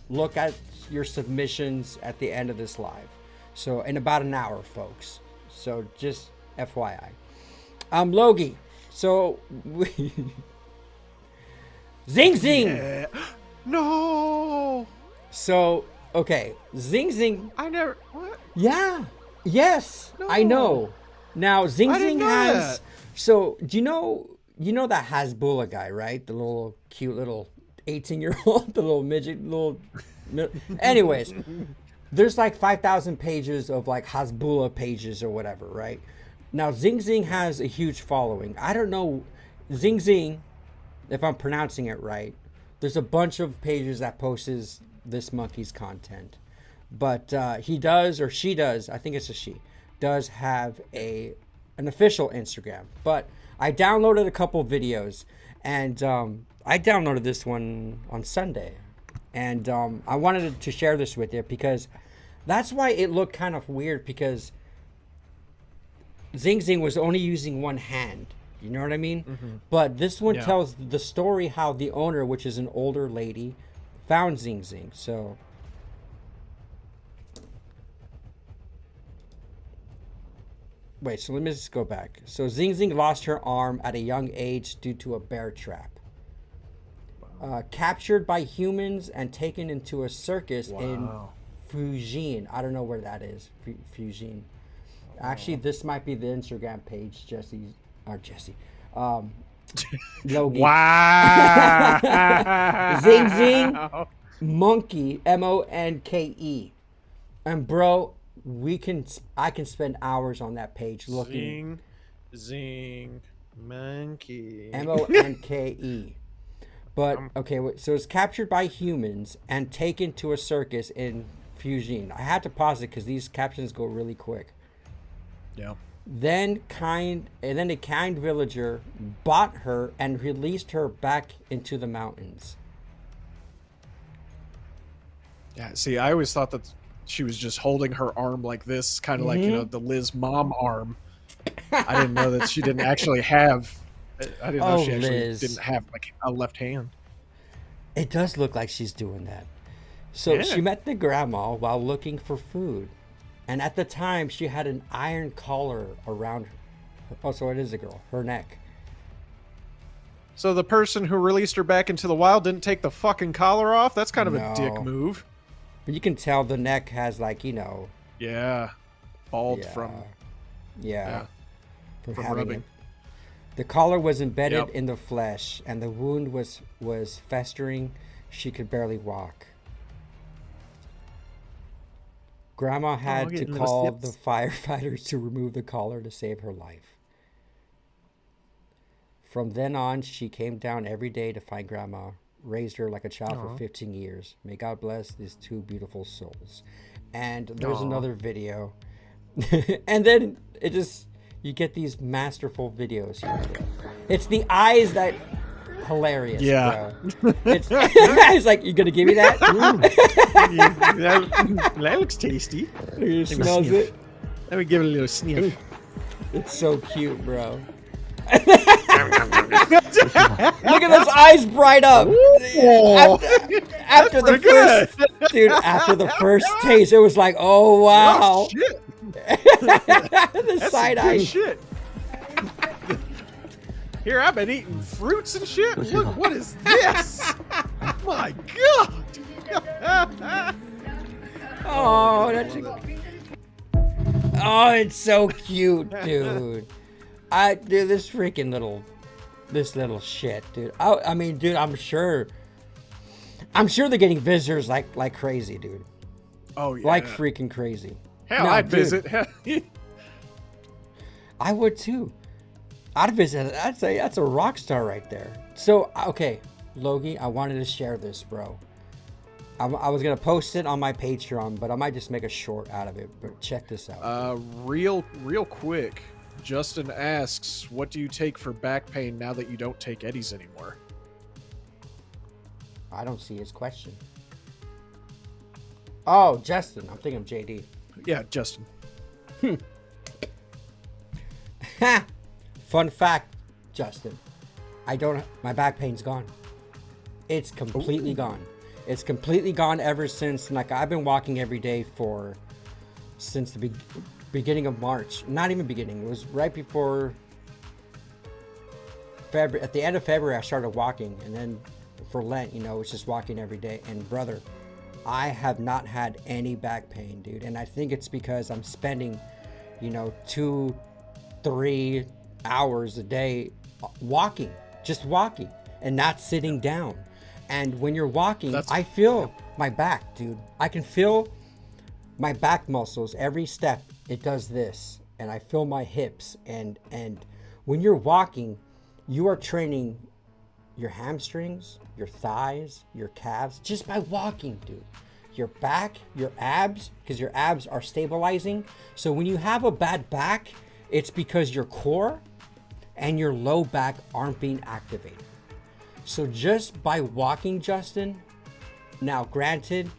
Speaker 2: look at your submissions at the end of this live. So in about an hour, folks. So just FYI. Logie. So Zing Zing.
Speaker 3: Yeah. No.
Speaker 2: So okay, Zing Zing.
Speaker 3: I never. What?
Speaker 2: Yeah. Yes. No. I know. Now Zing Zing has. That. So do you know that Hasbulla guy, right? The little cute little 18-year-old, the little midget, Anyways, there's like 5,000 pages of like Hasbulla pages or whatever, right? Now, Zing Zing has a huge following. I don't know, Zing Zing, if I'm pronouncing it right. There's a bunch of pages that posts this monkey's content, but he does, or she does. I think it's a she. Does have an official Instagram, but I downloaded a couple videos, and I downloaded this one on Sunday, and I wanted to share this with you because that's why it looked kind of weird, because Zing Zing was only using one hand. You know what I mean? Mm-hmm. But this one tells the story how the owner, which is an older lady, found Zing Zing. So wait, so let me just go back. So Zing Zing lost her arm at a young age due to a bear trap. Captured by humans and taken into a circus in Fujian. I don't know where that is. Fujian. Actually, this might be the Instagram page, Jesse. Logan.
Speaker 3: Wow.
Speaker 2: Zing Zing Monkey, Monke. And bro, I can spend hours on that page looking.
Speaker 3: Zing Monkey.
Speaker 2: Monke. But okay, so it's captured by humans and taken to a circus in Fujian. I had to pause it because these captions go really quick.
Speaker 3: Yeah.
Speaker 2: Then a kind villager bought her and released her back into the mountains.
Speaker 3: Yeah, see, I always thought that she was just holding her arm like this, kind of like, the Liz mom arm. I didn't know that she didn't actually have, I didn't know she actually didn't have like a left hand.
Speaker 2: It does look like she's doing that. So she met the grandma while looking for food. And at the time, she had an iron collar around her. Oh, so it is a girl. Her neck.
Speaker 3: So the person who released her back into the wild didn't take the fucking collar off? That's kind of a dick move.
Speaker 2: But you can tell the neck has like,
Speaker 3: Yeah. Bald from...
Speaker 2: Yeah.
Speaker 3: From rubbing.
Speaker 2: The collar was embedded in the flesh, and the wound was festering. She could barely walk. Grandma had to call the firefighters to remove the collar to save her life. From then on, she came down every day to find Grandma, raised her like a child for 15 years. May God bless these two beautiful souls. And there's another video. And then you get these masterful videos here. It's the eyes that... hilarious.
Speaker 3: Yeah.
Speaker 2: Bro. It's like, you gonna give me that?
Speaker 3: That looks tasty.
Speaker 2: He smells it.
Speaker 3: Let me give it a little sniff.
Speaker 2: It's so cute, bro. Look at those eyes bright up. After the first, dude, after the first taste, it was like, oh wow.
Speaker 3: Oh, shit.
Speaker 2: The side eye.
Speaker 3: Shit. Here, I've been eating fruits and shit. Look, what is this? My God.
Speaker 2: Oh, it's so cute, dude. This little shit, dude. I mean, dude, I'm sure they're getting visitors like crazy, dude.
Speaker 3: Oh yeah,
Speaker 2: like freaking crazy.
Speaker 3: Hell, I'd visit.
Speaker 2: I would too. I'd visit. I'd say that's a rock star right there. So okay, Logie, I wanted to share this, bro. I was gonna post it on my Patreon, but I might just make a short out of it. But check this out.
Speaker 3: Real quick. Justin asks, "What do you take for back pain now that you don't take Eddies anymore?"
Speaker 2: I don't see his question. Oh, Justin. I'm thinking of JD.
Speaker 3: Yeah, Justin.
Speaker 2: Fun fact, Justin. My back pain's gone. It's completely gone. It's completely gone ever since, like, I've been walking every day since the beginning of March. Not even beginning. It was right before February. At the end of February, I started walking. And then for Lent, it's just walking every day. And brother, I have not had any back pain, dude. And I think it's because I'm spending, 2-3 hours a day walking, just walking and not sitting down. And when you're walking, I feel my back, dude. I can feel my back muscles every step. It does this. and I feel my hips. And when you're walking, you are training your hamstrings, your thighs, your calves, just by walking, dude. Your back, your abs, because your abs are stabilizing. So when you have a bad back, it's because your core and your low back aren't being activated. So just by walking, Justin, now granted,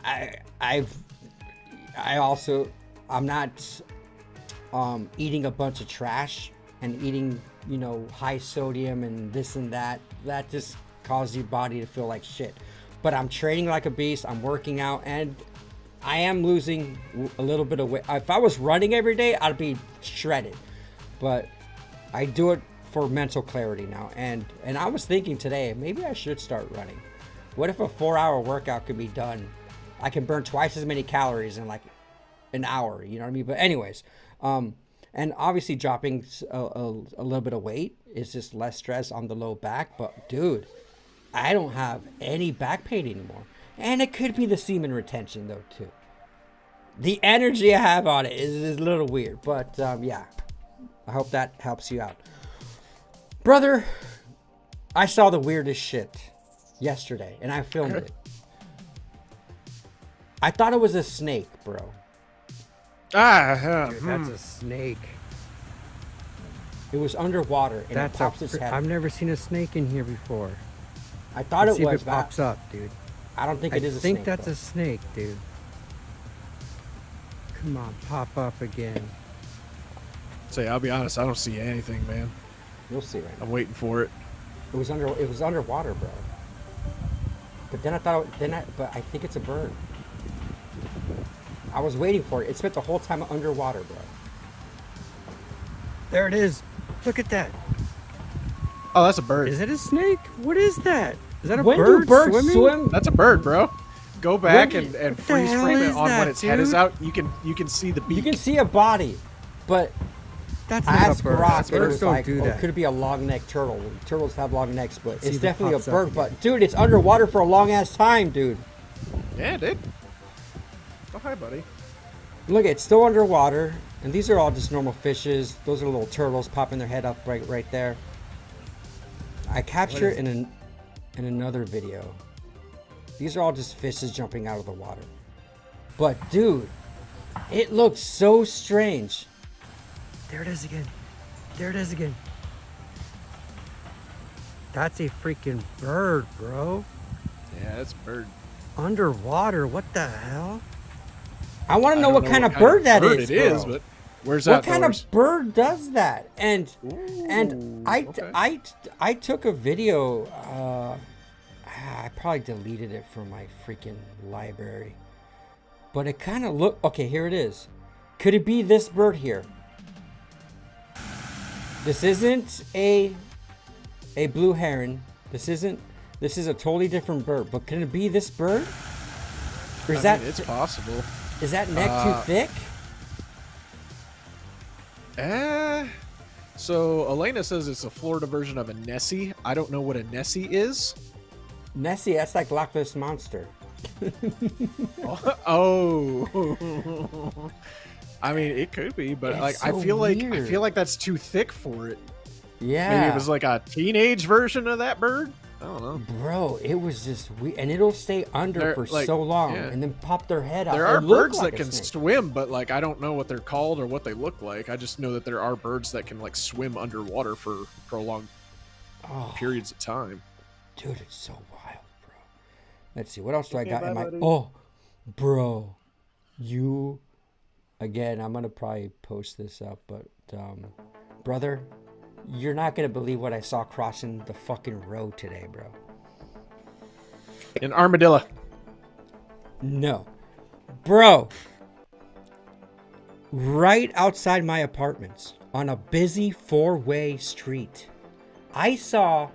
Speaker 2: I'm not eating a bunch of trash and eating, you know, high sodium and this and that. That just causes your body to feel like shit. But I'm training like a beast. I'm working out, and I am losing a little bit of weight. If I was running every day, I'd be shredded. But I do it for mental clarity now. And I was thinking today, maybe I should start running. What if a 4-hour workout could be done? I can burn twice as many calories in like an hour, you know what I mean? But anyways, and obviously dropping a little bit of weight is just less stress on the low back. But dude, I don't have any back pain anymore. And it could be the semen retention though too. The energy I have on it is a little weird, but yeah, I hope that helps you out. Brother, I saw the weirdest shit yesterday and I filmed it. I thought it was a snake, bro. Dude, that's a snake. It was underwater and it pops its head.
Speaker 4: I've never seen a snake in here before.
Speaker 2: I thought
Speaker 4: Let's
Speaker 2: it
Speaker 4: see
Speaker 2: was.
Speaker 4: if it pops up, dude.
Speaker 2: I don't think it is a snake.
Speaker 4: I think that's
Speaker 2: though.
Speaker 4: a snake, dude. Come on, pop up again.
Speaker 3: Say, I'll be honest, I don't see anything, man.
Speaker 2: You'll see right now.
Speaker 3: I'm waiting for it.
Speaker 2: It was underwater, bro. But then I thought, but I think it's a bird. I was waiting for it. It spent the whole time underwater, bro.
Speaker 4: There it is. Look at that.
Speaker 3: Oh, that's a bird.
Speaker 4: Is it a snake? What is that? Is that a
Speaker 2: When
Speaker 4: bird
Speaker 2: do birds
Speaker 4: swimming?
Speaker 2: swim?
Speaker 3: That's a bird, bro. Go back
Speaker 2: When-
Speaker 3: and
Speaker 4: the
Speaker 3: freeze
Speaker 4: hell
Speaker 3: frame it
Speaker 4: is
Speaker 3: on
Speaker 4: that,
Speaker 3: when its head is
Speaker 4: dude?
Speaker 3: out. You can see the beak.
Speaker 2: You can see a body, but
Speaker 4: That's
Speaker 2: I
Speaker 4: not
Speaker 2: asked
Speaker 4: a bird.
Speaker 2: Brock, and it
Speaker 4: Birds
Speaker 2: was
Speaker 4: don't
Speaker 2: like,
Speaker 4: do
Speaker 2: oh,
Speaker 4: that.
Speaker 2: could it be a long-necked turtle? Turtles have long necks, but
Speaker 4: See
Speaker 2: it's
Speaker 4: if it
Speaker 2: definitely a
Speaker 4: pops up
Speaker 2: bird.
Speaker 4: again.
Speaker 2: But dude, it's underwater for a long-ass time, dude.
Speaker 3: Yeah, dude. Oh, hi, buddy.
Speaker 2: Look, it's still underwater, and these are all just normal fishes. Those are little turtles popping their head up right there. I captured it in another video. These are all just fishes jumping out of the water. But dude, it looks so strange.
Speaker 4: There it is again. There it is again. That's a freaking bird, bro.
Speaker 3: Yeah, that's a bird.
Speaker 4: Underwater, what the hell?
Speaker 2: I want to know
Speaker 3: I don't
Speaker 2: what kind of bird that is.
Speaker 3: It is,
Speaker 2: bro.
Speaker 3: but where's
Speaker 2: What
Speaker 3: that?
Speaker 2: kind of bird does that? And
Speaker 3: Ooh,
Speaker 2: I
Speaker 3: okay.
Speaker 2: took a video. I probably deleted it from my freaking library, but it kind of looked okay. Here it is. Could it be this bird here? This isn't a blue heron. This is a totally different bird. But can it be this bird? Or is
Speaker 3: It's possible.
Speaker 2: is that neck too thick?
Speaker 3: So Elena says it's a Florida version of a Nessie. I don't know what a Nessie is.
Speaker 2: Nessie, that's like Loch Ness Monster.
Speaker 3: Oh. I mean, it could be, but
Speaker 2: It's
Speaker 3: like
Speaker 2: so
Speaker 3: I feel
Speaker 2: weird.
Speaker 3: like that's too thick for it.
Speaker 2: Yeah.
Speaker 3: Maybe it was like a teenage version of that bird. I don't know.
Speaker 2: Bro, it was just weird, and it'll stay under
Speaker 3: They're,
Speaker 2: for
Speaker 3: like,
Speaker 2: so long,
Speaker 3: yeah.
Speaker 2: and then pop their head out.
Speaker 3: There
Speaker 2: It
Speaker 3: are
Speaker 2: looked
Speaker 3: birds
Speaker 2: like
Speaker 3: that
Speaker 2: a
Speaker 3: can
Speaker 2: snake.
Speaker 3: swim, but like I don't know what they're called or what they look like. I just know that there are birds that can like swim underwater for prolonged periods of time.
Speaker 2: Dude, it's so wild, bro. Let's see, what else do I got in my?
Speaker 3: buddy.
Speaker 2: Oh, bro, you again. I'm gonna probably post this up, but brother, you're not gonna believe what I saw crossing the fucking road today, bro.
Speaker 3: An armadillo.
Speaker 2: No. Bro. Right outside my apartments on a busy 4-way street, I saw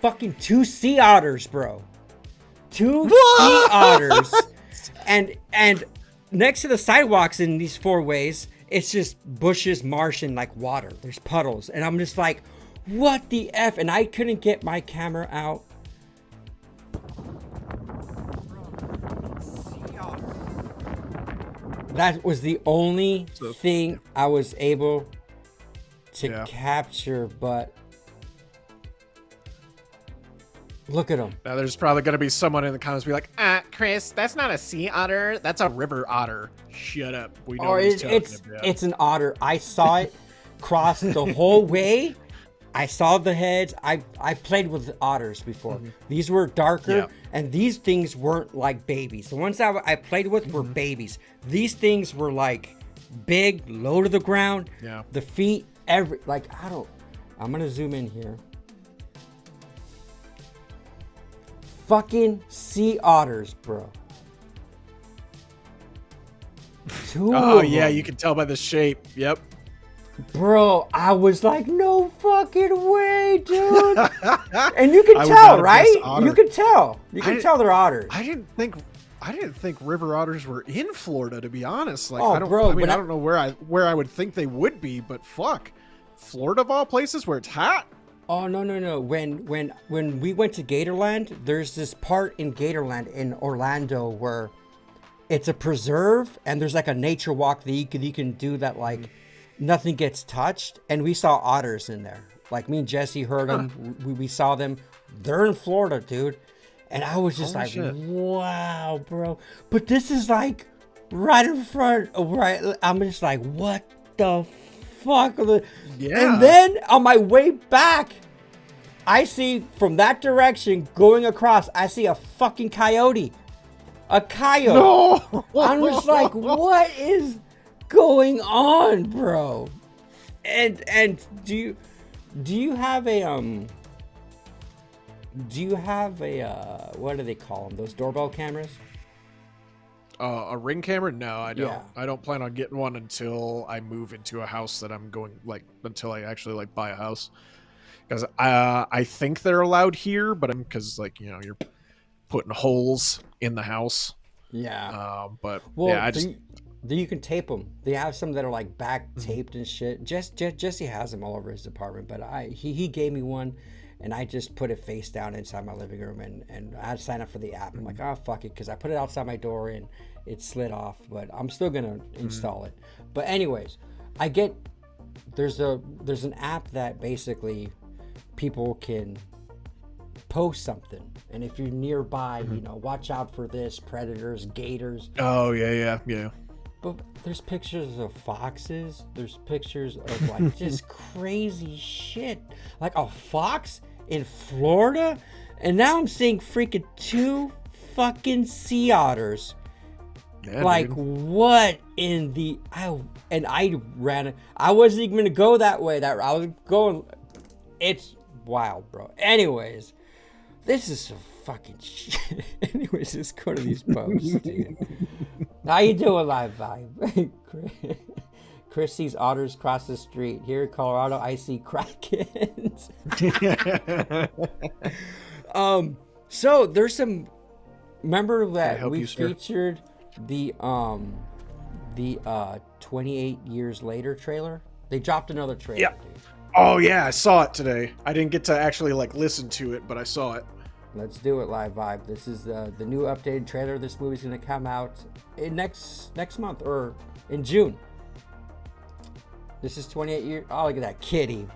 Speaker 2: fucking 2 sea otters, bro. 2 sea otters. And next to the sidewalks in these 4 ways, it's just bushes, marsh, and like water. There's puddles. And I'm just like, what the F? And I couldn't get my camera out. That was the only thing I was able to capture, but look at him.
Speaker 3: Now there's probably going to be someone in the comments be like, Chris, that's not a sea otter. That's a river otter. Shut up. We know what he's talking about.
Speaker 2: It's an otter. I saw it cross the whole way. I saw the heads. I played with otters before. These were darker, and these things weren't like babies. The ones that I played with were babies. These things were like big, low to the ground.
Speaker 3: Yeah.
Speaker 2: The feet, I'm gonna zoom in here. Fucking sea otters, bro.
Speaker 3: Yeah, you can tell by the shape. Yep.
Speaker 2: Bro, I was like, no fucking way, dude. And you can tell, right? You can tell. You can tell they're otters.
Speaker 3: I didn't think river otters were in Florida, to be honest. Like,
Speaker 2: I
Speaker 3: don't know where I would think they would be, but fuck, Florida of all places where it's hot.
Speaker 2: Oh no. When we went to Gatorland, there's this part in Gatorland in Orlando where it's a preserve and there's like a nature walk that you can do that like nothing gets touched, and we saw otters in there. Like me and Jesse heard them. We saw them. They're in Florida, dude. And I was just wow, bro. But this is like right in front. Right. I'm just like, what the fuck? Yeah. And then on my way back, I see from that direction going across, I see a fucking coyote. A coyote. No. I'm just like, what is going on, bro? And do you have a what do they call them, those doorbell cameras?
Speaker 3: A Ring camera? No, I don't.
Speaker 2: Yeah.
Speaker 3: I don't plan on getting one until I move into a house that I'm going, like, until I actually like buy a house, because I think they're allowed here, but because like, you know, you're putting holes in the house.
Speaker 2: Yeah.
Speaker 3: But
Speaker 2: well,
Speaker 3: yeah, I just.
Speaker 2: You can tape them. They have some that are like back taped and shit. Jesse has them all over his apartment, but he gave me one, and I just put it face down inside my living room, and I had to sign up for the app. I'm like, oh fuck it, because I put it outside my door and it slid off, but I'm still gonna install it. But anyways, there's an app that basically people can post something, and if you're nearby, you know, watch out for this, predators, gators.
Speaker 3: Oh yeah.
Speaker 2: But there's pictures of foxes. There's pictures of like just crazy shit. Like a fox in Florida. And now I'm seeing freaking 2 fucking sea otters. Yeah, like, dude. What in the... I wasn't even going to go that way. I was going... It's wild, bro. Anyways, this is some fucking shit. Anyways, let's go to these posts, dude. How you doing, Live Vibe? Chris sees otters cross the street. Here in Colorado, I see krakens. So there's some. Remember that we featured the 28 years later trailer? They dropped another trailer.
Speaker 3: Yeah.
Speaker 2: Dude.
Speaker 3: Oh yeah, I saw it today. I didn't get to actually like listen to it, but I saw it.
Speaker 2: Let's do it, Live Vibe. This is the new updated trailer. This movie's gonna come out in next month or in June. This is 28 years. Oh, look at that kitty.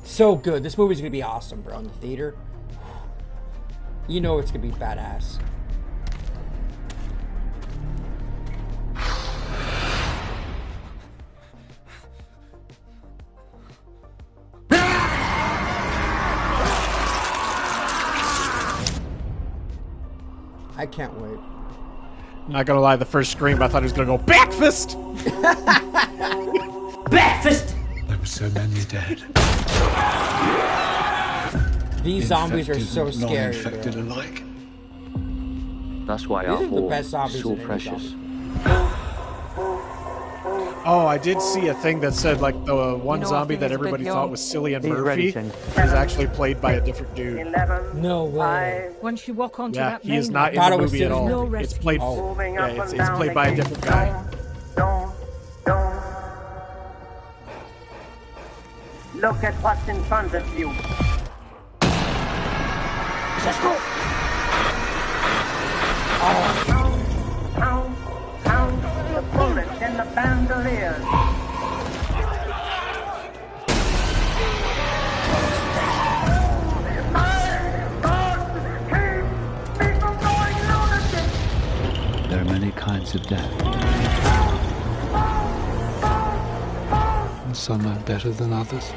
Speaker 2: So good. This movie's gonna be awesome, bro. In the theater, you know it's gonna be badass. I can't wait.
Speaker 3: Not gonna lie, the first scream I thought he was gonna go backfist.
Speaker 5: Backfist.
Speaker 6: There were so many dead.
Speaker 2: These zombies are so scary.
Speaker 6: Infected alike.
Speaker 5: That's why
Speaker 2: these are the best zombies
Speaker 5: so precious.
Speaker 3: Oh, I did see a thing that said like the one zombie that everybody thought was Cillian Murphy is actually played by a different dude.
Speaker 2: No way.
Speaker 7: Once you walk onto
Speaker 3: Yeah,
Speaker 7: that
Speaker 3: he is
Speaker 7: main
Speaker 3: not in
Speaker 2: Thought
Speaker 3: the
Speaker 2: it was
Speaker 3: movie at all.
Speaker 7: no
Speaker 3: It's played.
Speaker 2: Oh.
Speaker 3: Yeah, it's played by a different guy.
Speaker 8: Look at what's in front of you.
Speaker 7: Pound the bullets in the bandoliers.
Speaker 6: There are many kinds of death. And some are better than others.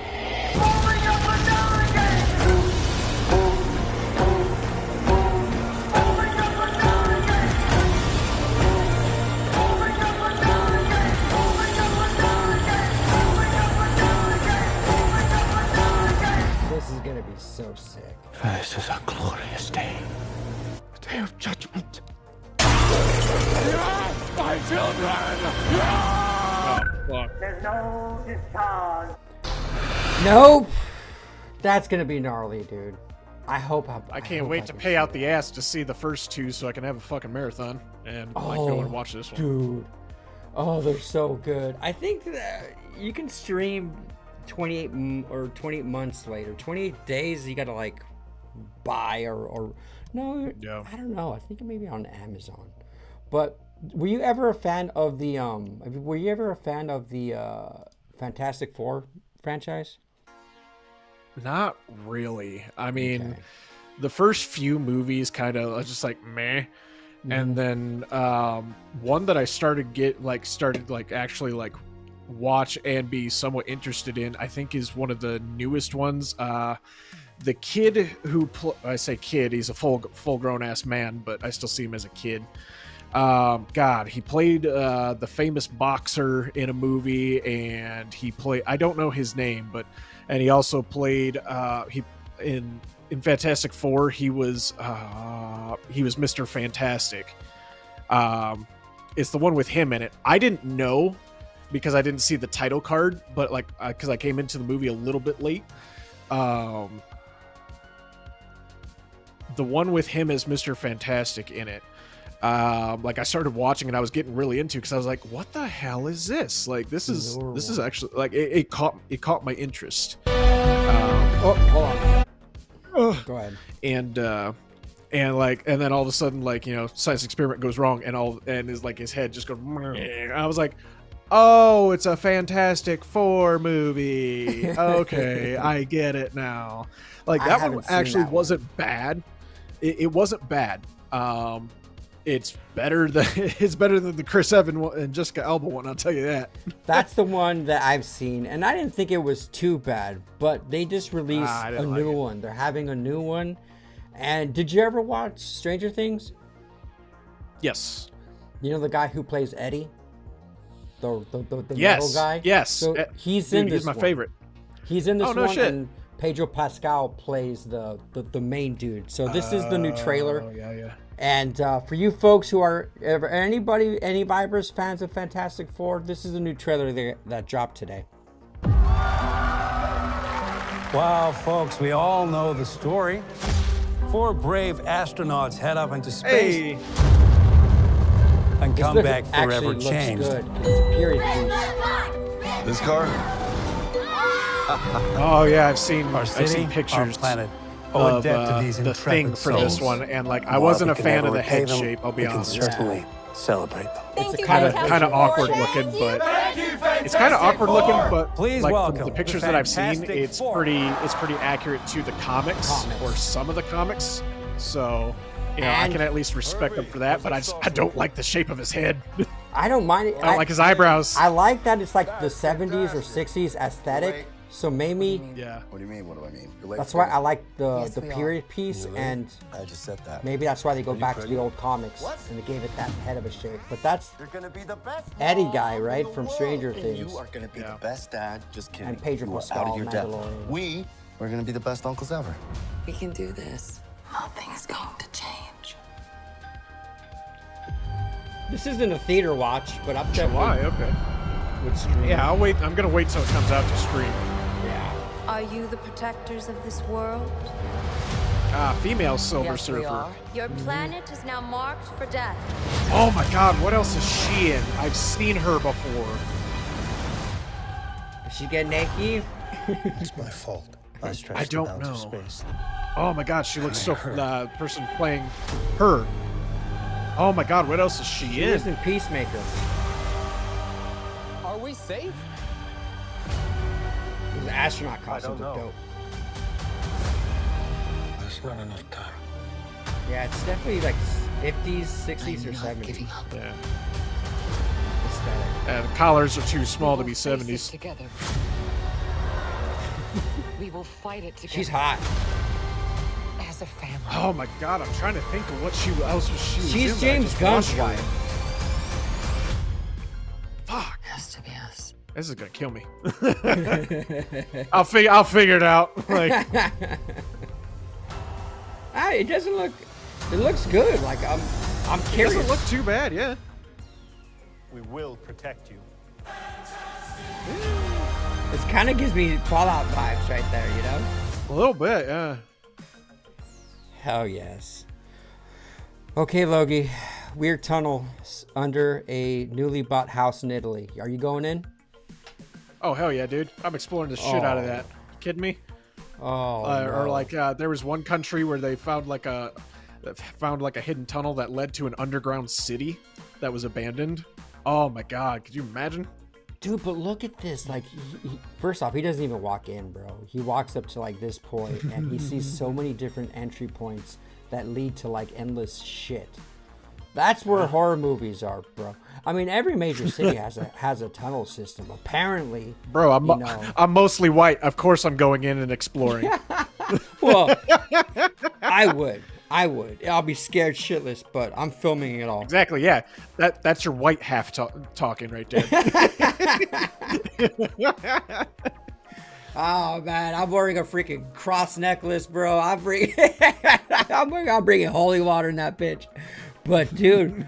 Speaker 2: This is gonna be so sick.
Speaker 6: This is a glorious day. A day of judgment. My children!
Speaker 7: There's no discharge.
Speaker 2: Nope. That's gonna be gnarly, dude. I hope
Speaker 3: I can't wait to pay out the ass to see the first two so I can have a fucking marathon and go and watch this one.
Speaker 2: Dude. Oh, they're so good. I think that you can stream 28 months later. 28 days you gotta like buy or no,
Speaker 3: Yeah.
Speaker 2: I don't know. I think it may be on Amazon. But were you ever a fan of the Fantastic Four franchise?
Speaker 3: Not really. I mean,
Speaker 2: Okay.
Speaker 3: the first few movies kind of just like meh, and then one that I started actually like watch and be somewhat interested in, I think is one of the newest ones. The kid who I say kid, he's a full grown ass man, but I still see him as a kid. God, he played the famous boxer in a movie, and I don't know his name, and he also played in Fantastic Four. He was Mr. Fantastic. It's the one with him in it. I didn't know because I didn't see the title card, but because I came into the movie a little bit late. The one with him as Mr. Fantastic in it. I started watching and I was getting really into because I was like, what the hell is this? Like, this is actually like it caught my interest.
Speaker 2: Oh, hold on. Go ahead.
Speaker 3: And then all of a sudden, science experiment goes wrong and is like his head just goes. I was like, oh, it's a Fantastic Four movie. Okay, I get it now. Like, that one actually wasn't bad. It wasn't bad. It's better than the Chris Evans and Jessica Alba one, I'll tell you that.
Speaker 2: That's the one that I've seen, and I didn't think it was too bad, but they just released a new one. They're having a new one. And did you ever watch Stranger Things?
Speaker 3: Yes.
Speaker 2: You know the guy who plays Eddie? The
Speaker 3: yes.
Speaker 2: metal guy?
Speaker 3: Yes.
Speaker 2: So he's in this
Speaker 3: He's my
Speaker 2: one.
Speaker 3: favorite.
Speaker 2: He's in this
Speaker 3: no
Speaker 2: one,
Speaker 3: shit.
Speaker 2: and Pedro Pascal plays the main dude. So this is the new trailer.
Speaker 3: Oh, yeah.
Speaker 2: And for you folks who are any Vibers fans of Fantastic Four, this is the new trailer that dropped today.
Speaker 8: Wow, folks, we all know the story. 4 brave astronauts head up into space and come back forever changed.
Speaker 2: Good. It's a period piece.
Speaker 9: This car?
Speaker 3: Oh yeah, I've seen
Speaker 8: Our city,
Speaker 3: pictures
Speaker 8: our planet.
Speaker 3: of
Speaker 8: To these
Speaker 3: the thing
Speaker 8: intrepid
Speaker 3: for this
Speaker 8: souls.
Speaker 3: one, and I wasn't a
Speaker 8: While we can
Speaker 3: fan
Speaker 8: never
Speaker 3: of the
Speaker 8: repay
Speaker 3: head
Speaker 8: them,
Speaker 3: shape. I'll be
Speaker 8: we can
Speaker 3: honest.
Speaker 8: certainly celebrate them.
Speaker 2: It's a
Speaker 3: Kind of awkward looking, but it's kind of awkward looking. But
Speaker 8: Please
Speaker 3: like,
Speaker 8: welcome
Speaker 3: the pictures
Speaker 8: the
Speaker 3: that I've seen,
Speaker 8: Fantastic
Speaker 3: it's
Speaker 8: Four.
Speaker 3: pretty accurate to the comics or some of the comics. So I can at least respect them for that. But I don't like the shape of his head.
Speaker 2: I don't mind it.
Speaker 3: I don't like his eyebrows.
Speaker 2: I like that it's like the 70s or 60s aesthetic. So maybe
Speaker 3: Yeah.
Speaker 9: What do you mean? What do I mean? You're late
Speaker 2: that's
Speaker 9: for
Speaker 2: why
Speaker 9: it?
Speaker 2: I like
Speaker 10: Yes,
Speaker 2: the
Speaker 10: we
Speaker 2: period piece, and
Speaker 9: I just said that.
Speaker 2: maybe that's why they go back to the
Speaker 9: pregnant?
Speaker 2: old comics and they gave it that head of a shape. But that's
Speaker 9: You're gonna be the best.
Speaker 2: Eddie
Speaker 9: mom
Speaker 2: guy,
Speaker 9: in
Speaker 2: right,
Speaker 9: the
Speaker 2: from
Speaker 9: world.
Speaker 2: Stranger
Speaker 9: And
Speaker 2: Things.
Speaker 9: You are gonna be the best dad. Just kidding.
Speaker 2: And Pedro
Speaker 9: You are
Speaker 2: Pascal,
Speaker 9: out of your depth.
Speaker 2: Mandalorian.
Speaker 9: We are gonna be the best uncles ever.
Speaker 10: We can do this. Nothing is going to change.
Speaker 2: This isn't a theater watch, but I'm
Speaker 3: July.
Speaker 2: definitely
Speaker 3: Okay.
Speaker 2: would stream.
Speaker 3: Yeah, I'll wait. I'm gonna wait till it comes out to stream.
Speaker 2: Yeah.
Speaker 11: Are you the protectors of this world?
Speaker 3: Female Silver
Speaker 10: Yes, we
Speaker 3: Surfer.
Speaker 10: are.
Speaker 11: Your planet is now marked for death.
Speaker 3: Oh my God, what else is she in? I've seen her before.
Speaker 2: Is she getting naked?
Speaker 8: It's my fault. I stressed
Speaker 3: don't
Speaker 8: out to
Speaker 3: know.
Speaker 8: space.
Speaker 3: Oh my god, she looks so. Person playing her. Oh my god, what else is she in?
Speaker 2: She's in Peacemaker.
Speaker 12: Are we safe?
Speaker 2: Those astronaut costumes are dope.
Speaker 6: There's not enough time.
Speaker 2: Yeah, it's definitely like 50s, 60s, or 70s.
Speaker 3: Yeah.
Speaker 2: Aesthetic.
Speaker 3: The collars are too small to be 70s.
Speaker 10: Together. We will fight it together.
Speaker 2: She's hot.
Speaker 10: As a family.
Speaker 3: Oh my god, I'm trying to think of what else was she was in.
Speaker 2: She's James Gunn's wife.
Speaker 3: Fuck.
Speaker 10: Has to be us.
Speaker 3: This is gonna kill me. I'll figure it out. Like,
Speaker 2: it doesn't look. It looks good. Like I'm curious.
Speaker 3: It doesn't look too bad, yeah.
Speaker 8: We will protect you.
Speaker 2: It kind of gives me Fallout vibes right there, you know?
Speaker 3: A little bit, yeah.
Speaker 2: Hell yes. Okay, Logie. Weird tunnel under a newly bought house in Italy. Are you going in?
Speaker 3: Oh, hell yeah, dude. I'm exploring the shit out of that. You kidding me?
Speaker 2: Oh, no.
Speaker 3: Or like, there was one country where they found like a hidden tunnel that led to an underground city that was abandoned. Oh my god, could you imagine?
Speaker 2: Dude, but look at this. Like, first off, he doesn't even walk in, bro. He walks up to like this point and he sees so many different entry points that lead to like endless shit. That's where horror movies are, bro. I mean, every major city has a tunnel system. Apparently,
Speaker 3: bro, I'm mostly white. Of course, I'm going in and exploring.
Speaker 2: Well, I would. I'll be scared shitless, but I'm filming it all.
Speaker 3: Exactly. Yeah, that's your white half talking right there.
Speaker 2: Oh man, I'm wearing a freaking cross necklace, bro. I'm bringing holy water in that bitch. But dude,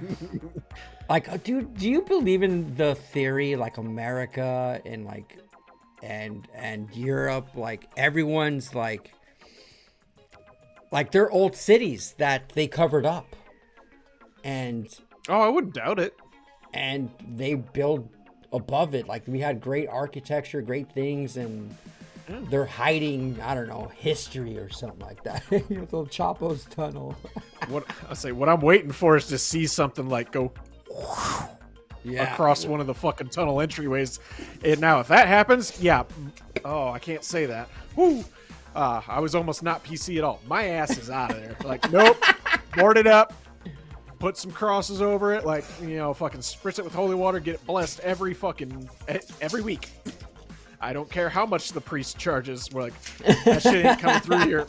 Speaker 2: like, dude, do you believe in the theory like America and like and Europe, like everyone's like they're old cities that they covered up, and
Speaker 3: I wouldn't doubt it.
Speaker 2: And they build above it. Like, we had great architecture, great things, and they're hiding, I don't know, history or something like that. Little Chapo's tunnel.
Speaker 3: What I'm waiting for is to see something like go across one of the fucking tunnel entryways. And now if that happens, yeah. Oh, I can't say that. Woo. I was almost not PC at all. My ass is out of there. Like, nope. Board it up. Put some crosses over it. Like, you know, fucking spritz it with holy water. Get it blessed every week. I don't care how much the priest charges. We're like, that shit ain't coming through here.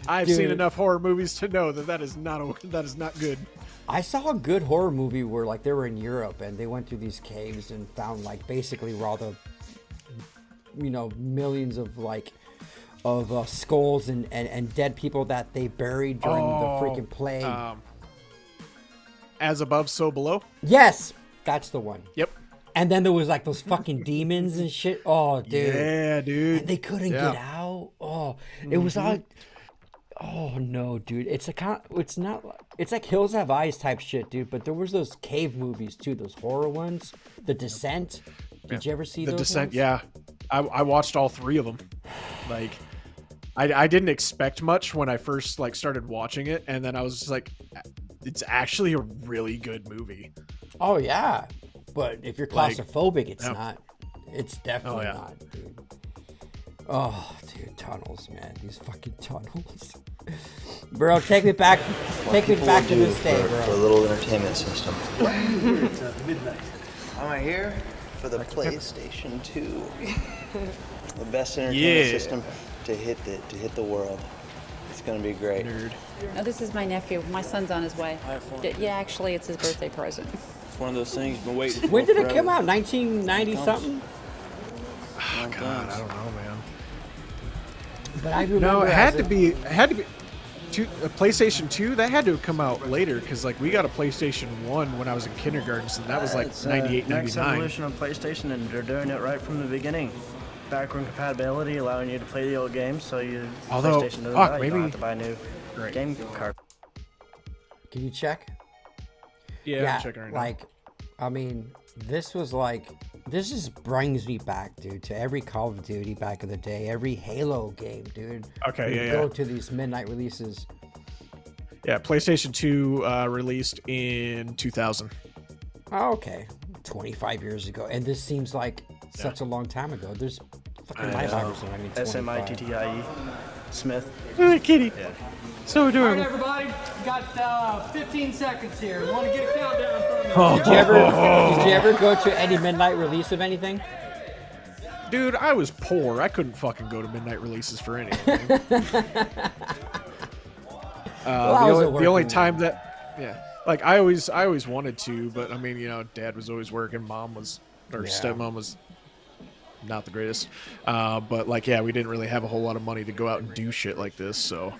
Speaker 3: I've seen enough horror movies to know that is not good.
Speaker 2: I saw a good horror movie where like they were in Europe and they went through these caves and found like basically where all the, you know, millions of like skulls and dead people that they buried during the freaking plague.
Speaker 3: As above, so below.
Speaker 2: Yes, that's the one.
Speaker 3: Yep.
Speaker 2: And then there was like those fucking demons and shit. Oh, dude.
Speaker 3: Yeah, dude.
Speaker 2: And they couldn't get out. Oh, it was like, oh no, dude. It's like Hills Have Eyes type shit, dude. But there was those cave movies too, those horror ones. The Descent. Did you ever see those?
Speaker 3: The Descent,
Speaker 2: ones?
Speaker 3: yeah. I watched all three of them. Like, I didn't expect much when I first like started watching it, and then I was just like, it's actually a really good movie.
Speaker 2: Oh yeah, but if you're claustrophobic, it's not. It's definitely not, dude. Oh, dude, tunnels, man. These fucking tunnels. Bro, take me back. Take me back to this day, bro.
Speaker 13: For a little entertainment system.
Speaker 12: It's midnight.
Speaker 13: I'm here for the PlayStation 2. The best entertainment system to hit the world. It's gonna be great.
Speaker 14: Nerd. Oh, this is my nephew. My son's on his way. Yeah, actually, it's his birthday present.
Speaker 13: It's one of those things you've been waiting for.
Speaker 2: When did it come out? 1990 something?
Speaker 3: Oh God, I don't know, man.
Speaker 2: But I remember.
Speaker 3: No, it had to be. A PlayStation 2, that had to have come out later, because like we got a PlayStation 1 when I was in kindergarten, so that was like 98, 99.
Speaker 15: Next evolution of PlayStation, and they're doing it right from the beginning. Backward compatibility, allowing you to play the old games, so PlayStation doesn't die. You don't have to buy a new game card.
Speaker 2: Can you check?
Speaker 3: Yeah, I'm checking right now.
Speaker 2: Like, I mean, this just brings me back, dude, to every Call of Duty back in the day, every Halo game, dude.
Speaker 3: Okay,
Speaker 2: Go to these midnight releases.
Speaker 3: Yeah, PlayStation 2 released in 2000.
Speaker 2: Oh, okay. 25 years ago. And this seems like such a long time ago. There's fucking life hours. I mean,
Speaker 15: SMITTIE. Smith.
Speaker 3: Hey, kitty.
Speaker 15: Yeah.
Speaker 3: So adorable.
Speaker 4: All right, everybody. Got 15 seconds here. Want to get a countdown from me?
Speaker 2: Did you ever go to any midnight release of anything?
Speaker 3: Dude, I was poor. I couldn't fucking go to midnight releases for anything. The only time that, like I always wanted to, but I mean, you know, Dad was always working, stepmom was not the greatest, but like, yeah, we didn't really have a whole lot of money to go out and do shit like this. So,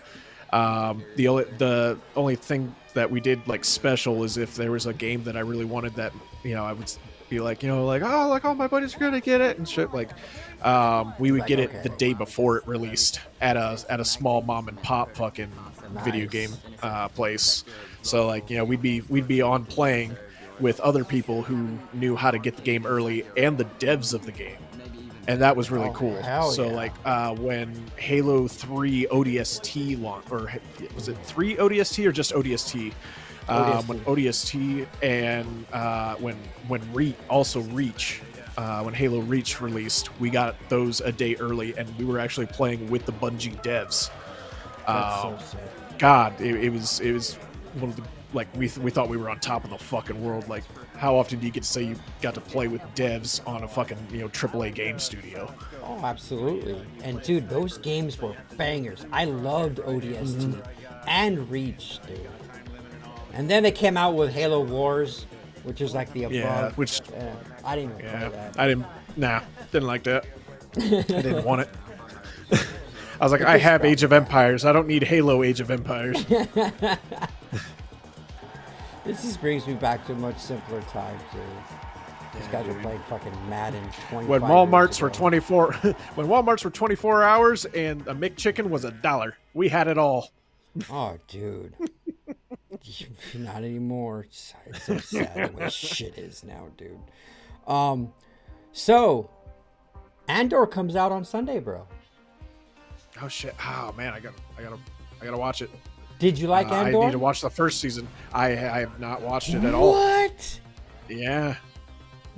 Speaker 3: the only thing that we did like special is if there was a game that I really wanted that, you know, I would be like, you know, like, oh, like all my buddies are gonna get it and shit. Like, we would get it the day before it released at a small mom and pop fucking video game place. So like, you know, we'd be on playing with other people who knew how to get the game early and the devs of the game, and that was really cool. So like when Halo 3 ODST launched, or was it 3 ODST or just ODST? When ODST and when Reach, when Halo Reach released, we got those a day early, and we were actually playing with the Bungie devs.
Speaker 2: That's so sick.
Speaker 3: God, it was one of the, like, we thought we were on top of the fucking world. Like, how often do you get to say you got to play with devs on a fucking, you know, AAA game studio?
Speaker 2: Oh, absolutely. And dude, those games were bangers. I loved ODST and Reach, dude. And then they came out with Halo Wars, which is like the above.
Speaker 3: Yeah, which
Speaker 2: I didn't even play that.
Speaker 3: I didn't like that. I didn't want it. I was like, I have Age of Empires. I don't need Halo Age of Empires.
Speaker 2: This just brings me back to a much simpler time, dude. These guys were playing fucking Madden 25
Speaker 3: when Walmarts were 24, when Walmarts were 24 hours and a McChicken was $1. We had it all.
Speaker 2: Oh, dude. Not anymore. It's so sad the way shit is now, dude. So Andor comes out on Sunday, bro.
Speaker 3: Oh shit! Oh man, I gotta watch it.
Speaker 2: Did you like Andor?
Speaker 3: I need to watch the first season. I have not watched it at all.
Speaker 2: What?
Speaker 3: Yeah.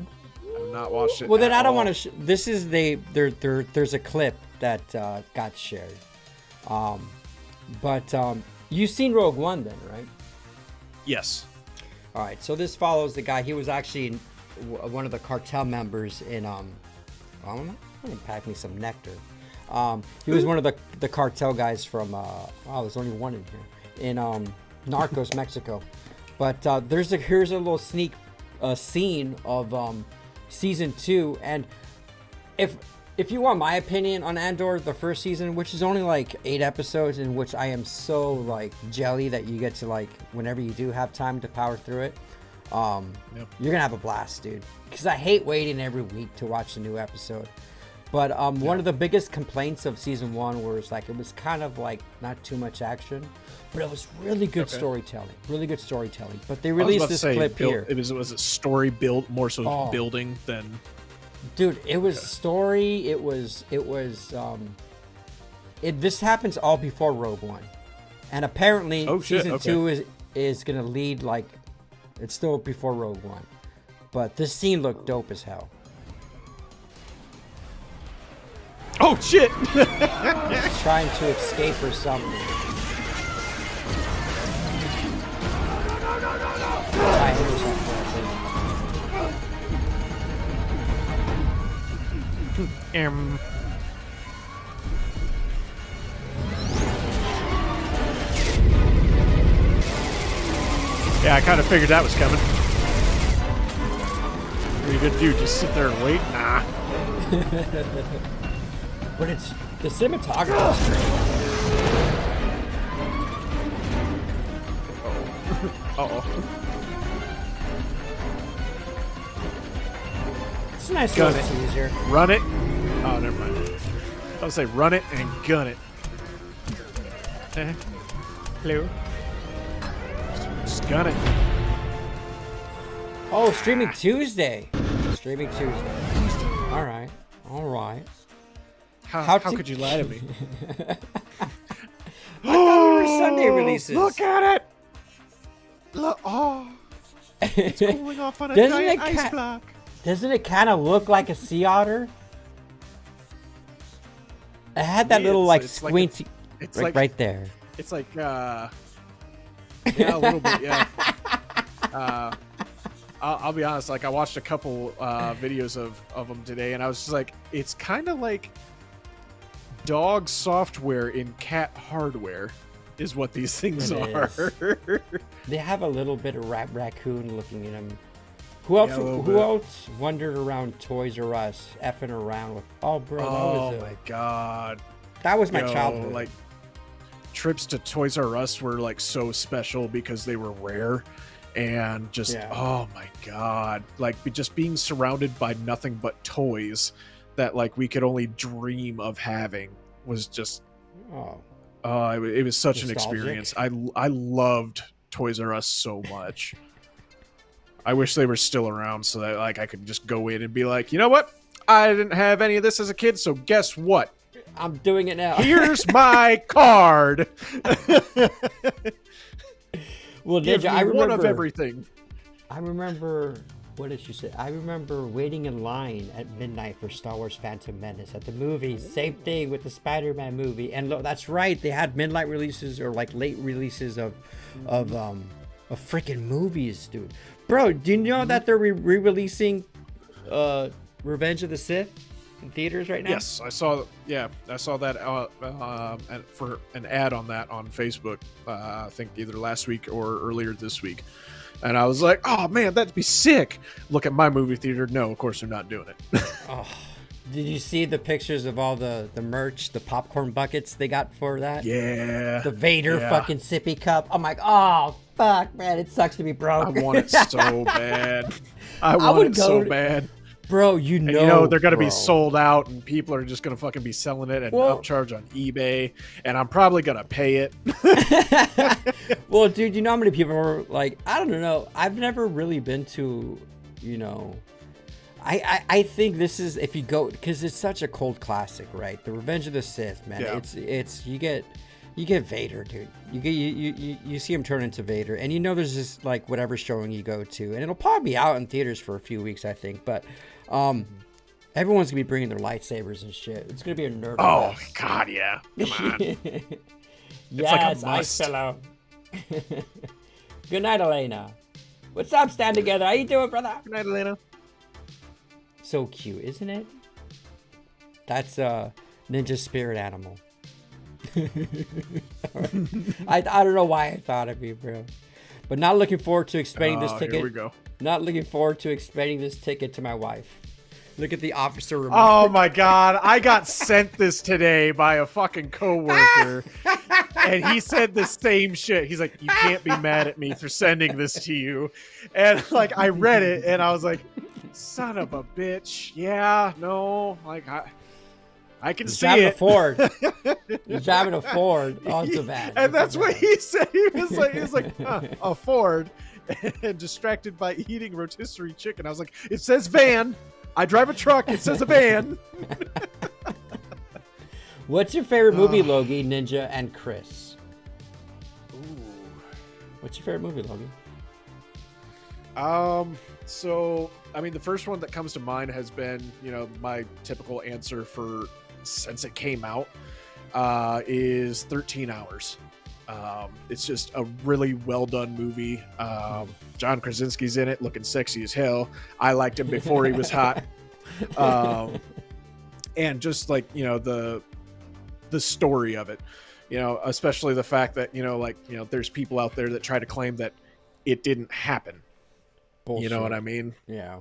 Speaker 3: I have not watched it.
Speaker 2: Well, then I don't want to. This is there's a clip that got shared. But you've seen Rogue One, then, right?
Speaker 3: Yes.
Speaker 2: All right. So this follows the guy. He was actually one of the cartel members in I don't know. Pack me some nectar. He was one of the cartel guys from there's only one in here in Narcos, Mexico. But here's a little sneak scene of season 2, and if you want my opinion on Andor, the first season, which is only like 8 episodes, in which I am so like jelly that you get to, like, whenever you do have time to power through it, you're gonna have a blast, dude. Because I hate waiting every week to watch a new episode. But one of the biggest complaints of season 1 was like it was kind of like not too much action, but it was really good storytelling. Really good storytelling. But they released this clip here.
Speaker 3: Was it story built more so building than?
Speaker 2: Dude, it was story. This happens all before Rogue One, and apparently season 2 is gonna lead, like, it's still before Rogue One, but this scene looked dope as hell.
Speaker 3: Oh shit!
Speaker 2: Trying to escape or something.
Speaker 3: Yeah, I kind of figured that was coming. What are you gonna do? Just sit there and wait? Nah.
Speaker 2: But it's the cinematography is great.
Speaker 3: Uh-oh.
Speaker 2: It's a nice
Speaker 3: Gun
Speaker 2: little
Speaker 3: it.
Speaker 2: teaser.
Speaker 3: Run it. Oh, never mind. I was say run it and gun it. Hello. Just gun it.
Speaker 2: Oh, streaming Tuesday. Streaming Tuesday. All right. All right.
Speaker 3: How could you lie to me?
Speaker 2: I thought we were Sunday releases.
Speaker 3: Look at it. Look, it's cooling off on a giant ice block.
Speaker 2: Doesn't it kind of look like a sea otter? It had that little like squinty. It's like right there.
Speaker 3: It's like yeah, a little bit. Yeah. I'll be honest. Like I watched a couple videos of them today, and I was just like, it's kind of like dog software in cat hardware, is what these things are.
Speaker 2: They have a little bit of raccoon looking in them. Who else? Who else wandered around Toys R Us, effing around with? Oh, bro!
Speaker 3: Oh my god!
Speaker 2: That was my childhood.
Speaker 3: Like trips to Toys R Us were like so special because they were rare, and just oh my god! Like just being surrounded by nothing but toys that like we could only dream of having was just it was such an experience. I loved Toys R Us so much. I wish they were still around so that like I could just go in and be like, you know what? I didn't have any of this as a kid, so guess what?
Speaker 2: I'm doing it now.
Speaker 3: Here's my card.
Speaker 2: Well, Ninja, I remember
Speaker 3: one of everything.
Speaker 2: I remember, what did she say? I remember waiting in line at midnight for Star Wars Phantom Menace at the movies. Same thing with the Spider-Man movie. And look, that's right. They had midnight releases or like late releases of freaking movies, dude. Bro, do you know that they're re-releasing Revenge of the Sith in theaters right now?
Speaker 3: Yes, I saw. Yeah, I saw that for an ad on that on Facebook. I think either last week or earlier this week, and I was like, "Oh man, that'd be sick!" Look at my movie theater. No, of course they're not doing it.
Speaker 2: Did you see the pictures of all the merch, the popcorn buckets they got for that?
Speaker 3: Yeah.
Speaker 2: The Vader fucking sippy cup. I'm like, oh fuck, man, it sucks to be broke.
Speaker 3: I want it so bad. I want it so bad.
Speaker 2: Bro,
Speaker 3: you know they're gonna be sold out, and people are just gonna fucking be selling it and upcharge on eBay, and I'm probably gonna pay it.
Speaker 2: Well, dude, you know how many people are like, I don't know. I've never really been to, you know. I think this is, if you go, because it's such a cult classic, right? The Revenge of the Sith, man.
Speaker 3: Yeah.
Speaker 2: It's you get Vader, dude. You see him turn into Vader, and you know there's just like whatever showing you go to, and it'll probably be out in theaters for a few weeks, I think. But everyone's gonna be bringing their lightsabers and shit. It's gonna be a nerd.
Speaker 3: Oh god, yeah. Come on.
Speaker 2: Yes, like Ice Fellow. Good night, Elena. What's up, Stand Together? How you doing, brother?
Speaker 3: Good night, Elena.
Speaker 2: So cute, isn't it? That's a ninja spirit animal. I don't know why I thought of you, bro. But not looking forward to expanding this ticket.
Speaker 3: Here we go.
Speaker 2: Not looking forward to expanding this ticket to my wife. Look at the officer remote.
Speaker 3: Oh my god, I got sent this today by a fucking coworker. And he said the same shit. He's like, you can't be mad at me for sending this to you. And like I read it and I was like, son of a bitch. Yeah, no, like I can see it.
Speaker 2: He's driving a Ford. Oh, it's a van.
Speaker 3: And that's what he said. He was like, a Ford, and distracted by eating rotisserie chicken. I was like, it says van. I drive a truck. It says a van.
Speaker 2: What's your favorite movie, Logie, Ninja, and Chris?
Speaker 3: Ooh.
Speaker 2: What's your favorite movie, Logie?
Speaker 3: So, I mean, the first one that comes to mind has been, you know, my typical answer for since it came out, is 13 Hours. It's just a really well done movie. John Krasinski's in it, looking sexy as hell. I liked him before he was hot. And just like, you know, the story of it, you know, especially the fact that, you know, like, you know, there's people out there that try to claim that it didn't happen. Bullshit. You know what I mean?
Speaker 2: Yeah.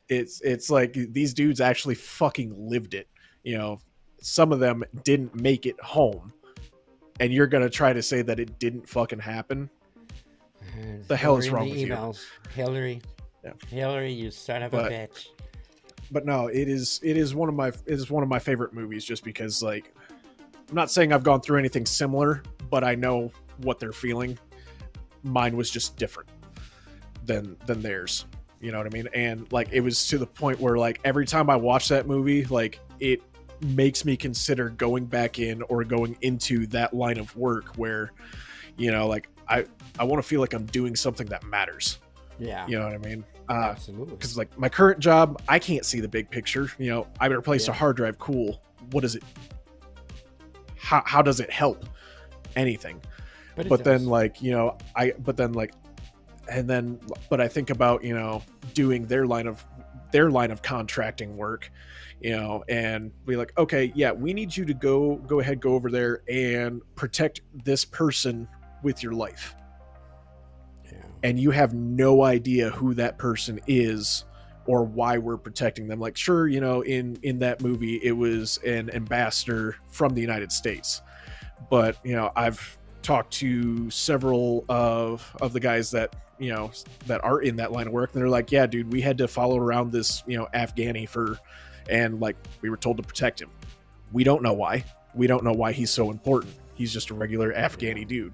Speaker 3: It's like these dudes actually fucking lived it. You know, some of them didn't make it home, and you're gonna try to say that it didn't fucking happen. The hell is wrong with you?
Speaker 2: Hillary. Yeah. Hillary, you son of a bitch.
Speaker 3: But no, it is one of my favorite movies, just because, like, I'm not saying I've gone through anything similar, but I know what they're feeling. Mine was just different than theirs. You know what I mean? And like, it was to the point where like every time I watch that movie, like it makes me consider going back in or going into that line of work where, you know, like I want to feel like I'm doing something that matters.
Speaker 2: Yeah.
Speaker 3: You know what I mean?
Speaker 2: Absolutely.
Speaker 3: Because like my current job, I can't see the big picture. You know, I replaced a hard drive. Cool. What is it? How does it help? Anything. But then like, you know, but I think about, you know, doing their line of contracting work, you know, and be like, okay, yeah, we need you to go over there and protect this person with your life. Yeah. And you have no idea who that person is or why we're protecting them. Like, sure, you know, in that movie, it was an ambassador from the United States. But, you know, I've talked to several of the guys that, you know, that are in that line of work. And they're like, yeah, dude, we had to follow around this, you know, Afghani and like, we were told to protect him. We don't know why. We don't know why he's so important. He's just a regular Afghani dude,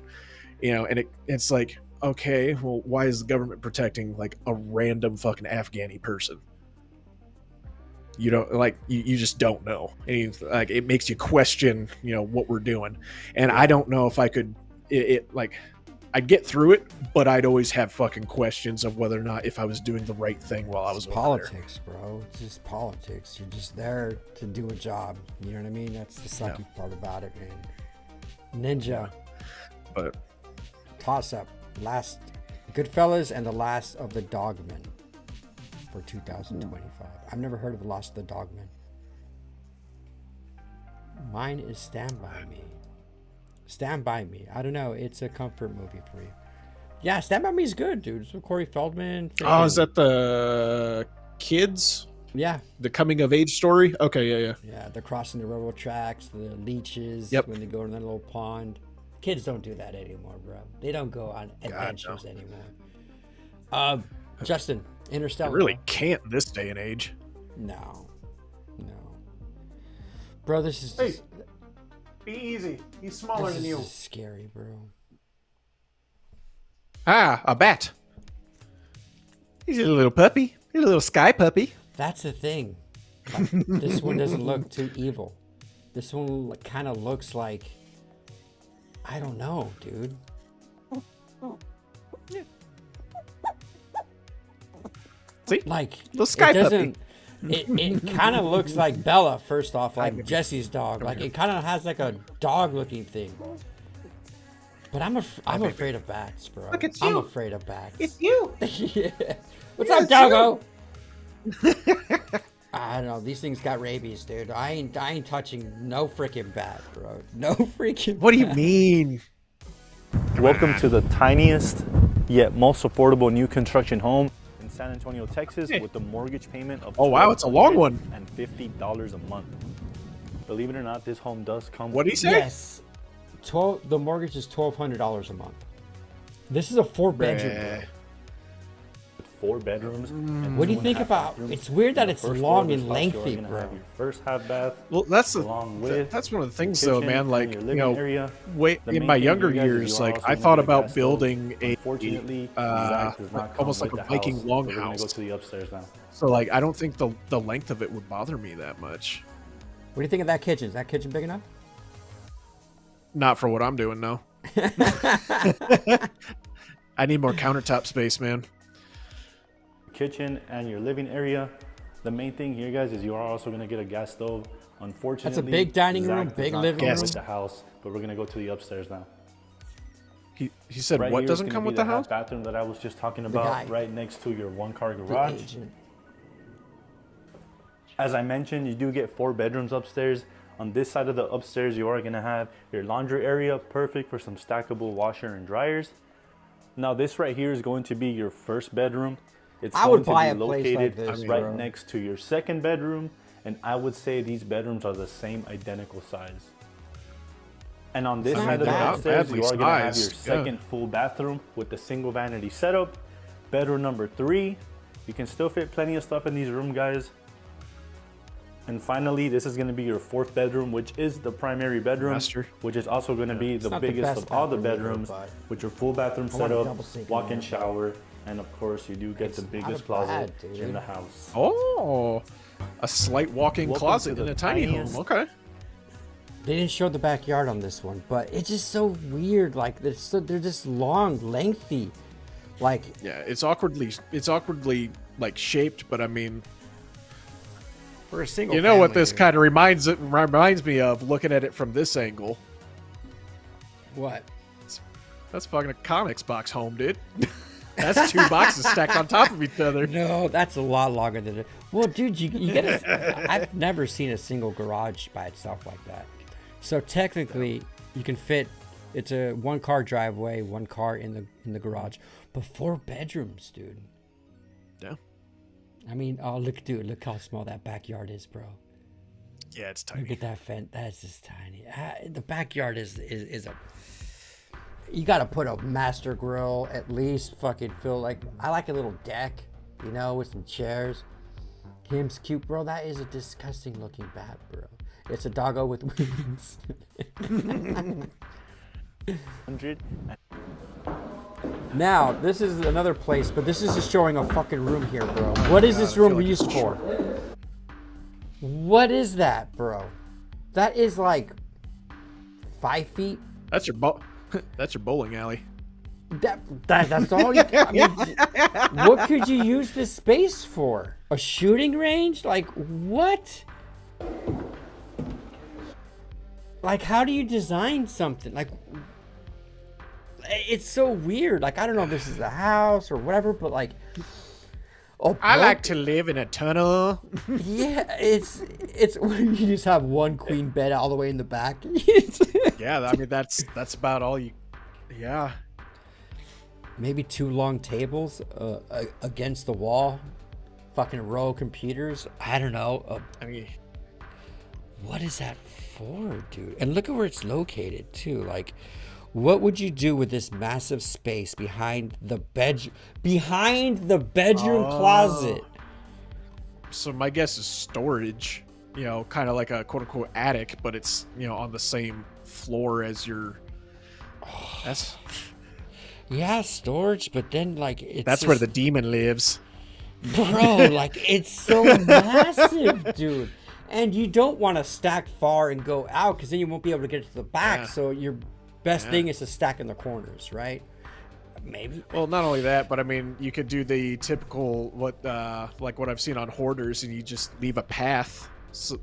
Speaker 3: you know, and it's like, okay, well, why is the government protecting like a random fucking Afghani person? You don't like, you just don't know. And like, it makes you question, you know, what we're doing. And I don't know if I could, like, I'd get through it, but I'd always have fucking questions of whether or not if I was doing the right thing while I was
Speaker 2: politics, bro. It's just politics. You're just there to do a job. You know what I mean? That's the sucky part about it, man. Ninja.
Speaker 3: But
Speaker 2: toss up. Last Goodfellas and The Last of the Dogmen for 2025. I've never heard of The Last of the Dogmen. Mine is Stand By Me. Stand By Me. I don't know. It's a comfort movie for you. Yeah, Stand By Me is good, dude. It's with Corey Feldman.
Speaker 3: Oh, is that the kids?
Speaker 2: Yeah.
Speaker 3: The coming of age story? Okay, yeah.
Speaker 2: Yeah, they're crossing the railroad tracks, the leeches, when they go to that little pond. Kids don't do that anymore, bro. They don't go on adventures anymore. Justin, Interstellar.
Speaker 3: They really can't in this day and age.
Speaker 2: No. Bro, this is
Speaker 3: just... Be easy. He's smaller than you.
Speaker 2: This is scary, bro.
Speaker 3: Ah, a bat. He's a little puppy. He's a little sky puppy.
Speaker 2: That's the thing. Like, this one doesn't look too evil. This one kind of looks like, I don't know, dude.
Speaker 3: See?
Speaker 2: Like,
Speaker 3: little sky puppy.
Speaker 2: It kind of looks like Bella, first off, like Jesse's dog. Like, it kind of has like a dog-looking thing. But I'm afraid of bats, bro.
Speaker 3: Look, it's you.
Speaker 2: I'm afraid of bats.
Speaker 3: It's you.
Speaker 2: Yeah. What's up, doggo? I don't know. These things got rabies, dude. I ain't touching no freaking bat, bro. No freaking.
Speaker 3: What do you mean?
Speaker 16: Welcome to the tiniest yet most affordable new construction home in San Antonio, Texas, with the mortgage payment of
Speaker 3: wow, it's a long one.
Speaker 16: and $50 a month. Believe it or not, this home does come.
Speaker 3: What did he say?
Speaker 2: Yes, the mortgage is $1,200 a month. This is a 4-bedroom. Bro.
Speaker 16: 4 bedrooms.
Speaker 2: What do you think about? It's weird that it's long and lengthy, bro.
Speaker 16: Your first half bath.
Speaker 3: Well, that's
Speaker 16: along with
Speaker 3: that's one of the things, though, man. Like, you know,
Speaker 16: area.
Speaker 3: In my younger years, like I thought about building almost like a Viking longhouse.
Speaker 16: We're gonna go to the upstairs now.
Speaker 3: So, like, I don't think the length of it would bother me that much.
Speaker 2: What do you think of that kitchen? Is that kitchen big enough?
Speaker 3: Not for what I'm doing, no. I need more countertop space, man.
Speaker 16: Kitchen and your living area. The main thing here, guys, is you are also going to get a gas stove. Unfortunately,
Speaker 2: that's a big dining room, big living room.
Speaker 16: With the house, but we're going to go to the upstairs now.
Speaker 3: He said what doesn't come with the house?
Speaker 16: Bathroom that I was just talking about, right next to your 1-car garage. As I mentioned, you do get 4 bedrooms upstairs. On this side of the upstairs, you are going to have your laundry area, perfect for some stackable washer and dryers. Now, this right here is going to be your first bedroom. It's going to be located right next to your 2nd bedroom, and I would say these bedrooms are the same identical size. And on this side of the upstairs, you are going to have your 2nd full bathroom with the single vanity setup. Bedroom number 3, you can still fit plenty of stuff in these rooms, guys. And finally, this is going to be your 4th bedroom, which is the primary bedroom, which is also going to be the biggest of all the bedrooms, with your full bathroom setup, walk-in shower, And of course, you do get the biggest closet in the house.
Speaker 3: Oh, a slight walk-in closet in a tiny home. Okay.
Speaker 2: They didn't show the backyard on this one, but it's just so weird. Like they're just long, lengthy. Like
Speaker 3: yeah, it's awkwardly like shaped, but I mean,
Speaker 2: for a single.
Speaker 3: You know what this kind of reminds me of looking at it from this angle.
Speaker 2: What?
Speaker 3: That's fucking a comics box home, dude. That's 2 boxes stacked on top of each other.
Speaker 2: No, that's a lot longer than it. Well, dude, you gotta. I've never seen a single garage by itself like that. So technically, you can fit. It's a 1-car driveway, 1 car in the garage, but 4 bedrooms, dude.
Speaker 3: Yeah.
Speaker 2: I mean, oh look, dude, look how small that backyard is, bro.
Speaker 3: Yeah, it's tiny.
Speaker 2: Look at that fence. That's just tiny. The backyard is a. You gotta put a master grill at least. Fucking feel like I like a little deck, you know, with some chairs. Him's cute, bro. That is a disgusting looking bat, bro. It's a doggo with wings.
Speaker 16: 100.
Speaker 2: Now, this is another place, but this is just showing a fucking room here, bro. What is this room used for? What is that, bro? That is like 5 feet.
Speaker 3: That's your bowling alley.
Speaker 2: That's all you. I mean, what could you use this space for? A shooting range? Like what? Like how do you design something? Like it's so weird. Like I don't know if this is a house or whatever, but like.
Speaker 3: I like to live in a tunnel.
Speaker 2: Yeah, it's you just have 1 queen bed all the way in the back.
Speaker 3: Yeah, I mean that's about all you. Yeah.
Speaker 2: Maybe 2 long tables against the wall. Fucking row of computers. I don't know.
Speaker 3: I mean,
Speaker 2: what is that for, dude? And look at where it's located too. Like, what would you do with this massive space behind the bedroom closet?
Speaker 3: So my guess is storage. You know, kind of like a quote unquote attic, but it's, you know, on the same floor as your. That's.
Speaker 2: Yeah, storage, but then like it's.
Speaker 3: That's
Speaker 2: just,
Speaker 3: where the demon lives.
Speaker 2: Bro, like it's so massive, dude. And you don't want to stack far and go out because then you won't be able to get to the back. Yeah. So your best thing is to stack in the corners, right? Maybe.
Speaker 3: Well, not only that, but I mean, you could do the typical like what I've seen on hoarders, and you just leave a path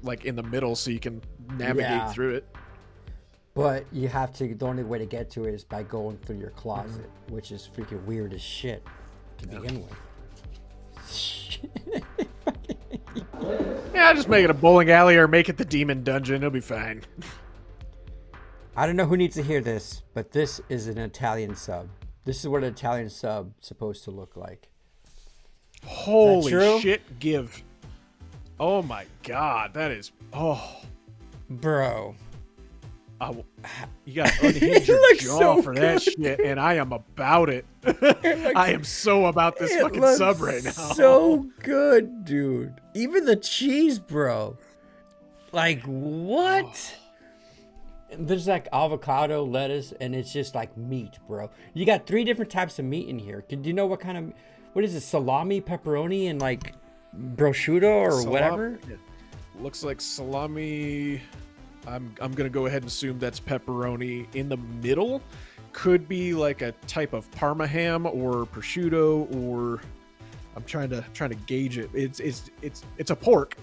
Speaker 3: like in the middle so you can navigate through it.
Speaker 2: But you have to. The only way to get to it is by going through your closet, which is freaking weird as shit to begin with.
Speaker 3: Yeah, just make it a bowling alley or make it the demon dungeon. It'll be fine.
Speaker 2: I don't know who needs to hear this, but this is an Italian sub. This is what an Italian sub is supposed to look like.
Speaker 3: Holy shit, give. Oh my god, that is. Oh.
Speaker 2: Bro.
Speaker 3: You gotta unhinge your jaw for that shit, and I am about it. I am so about this fucking sub right now.
Speaker 2: So good, dude. Even the cheese, bro. Like, what? There's like avocado, lettuce, and it's just like meat, bro. You got 3 different types of meat in here. Do you know what is it? Salami, pepperoni, and like prosciutto or whatever?
Speaker 3: Looks like salami. I'm gonna go ahead and assume that's pepperoni. In the middle could be like a type of Parma ham or prosciutto, or I'm trying to gauge it. It's a pork.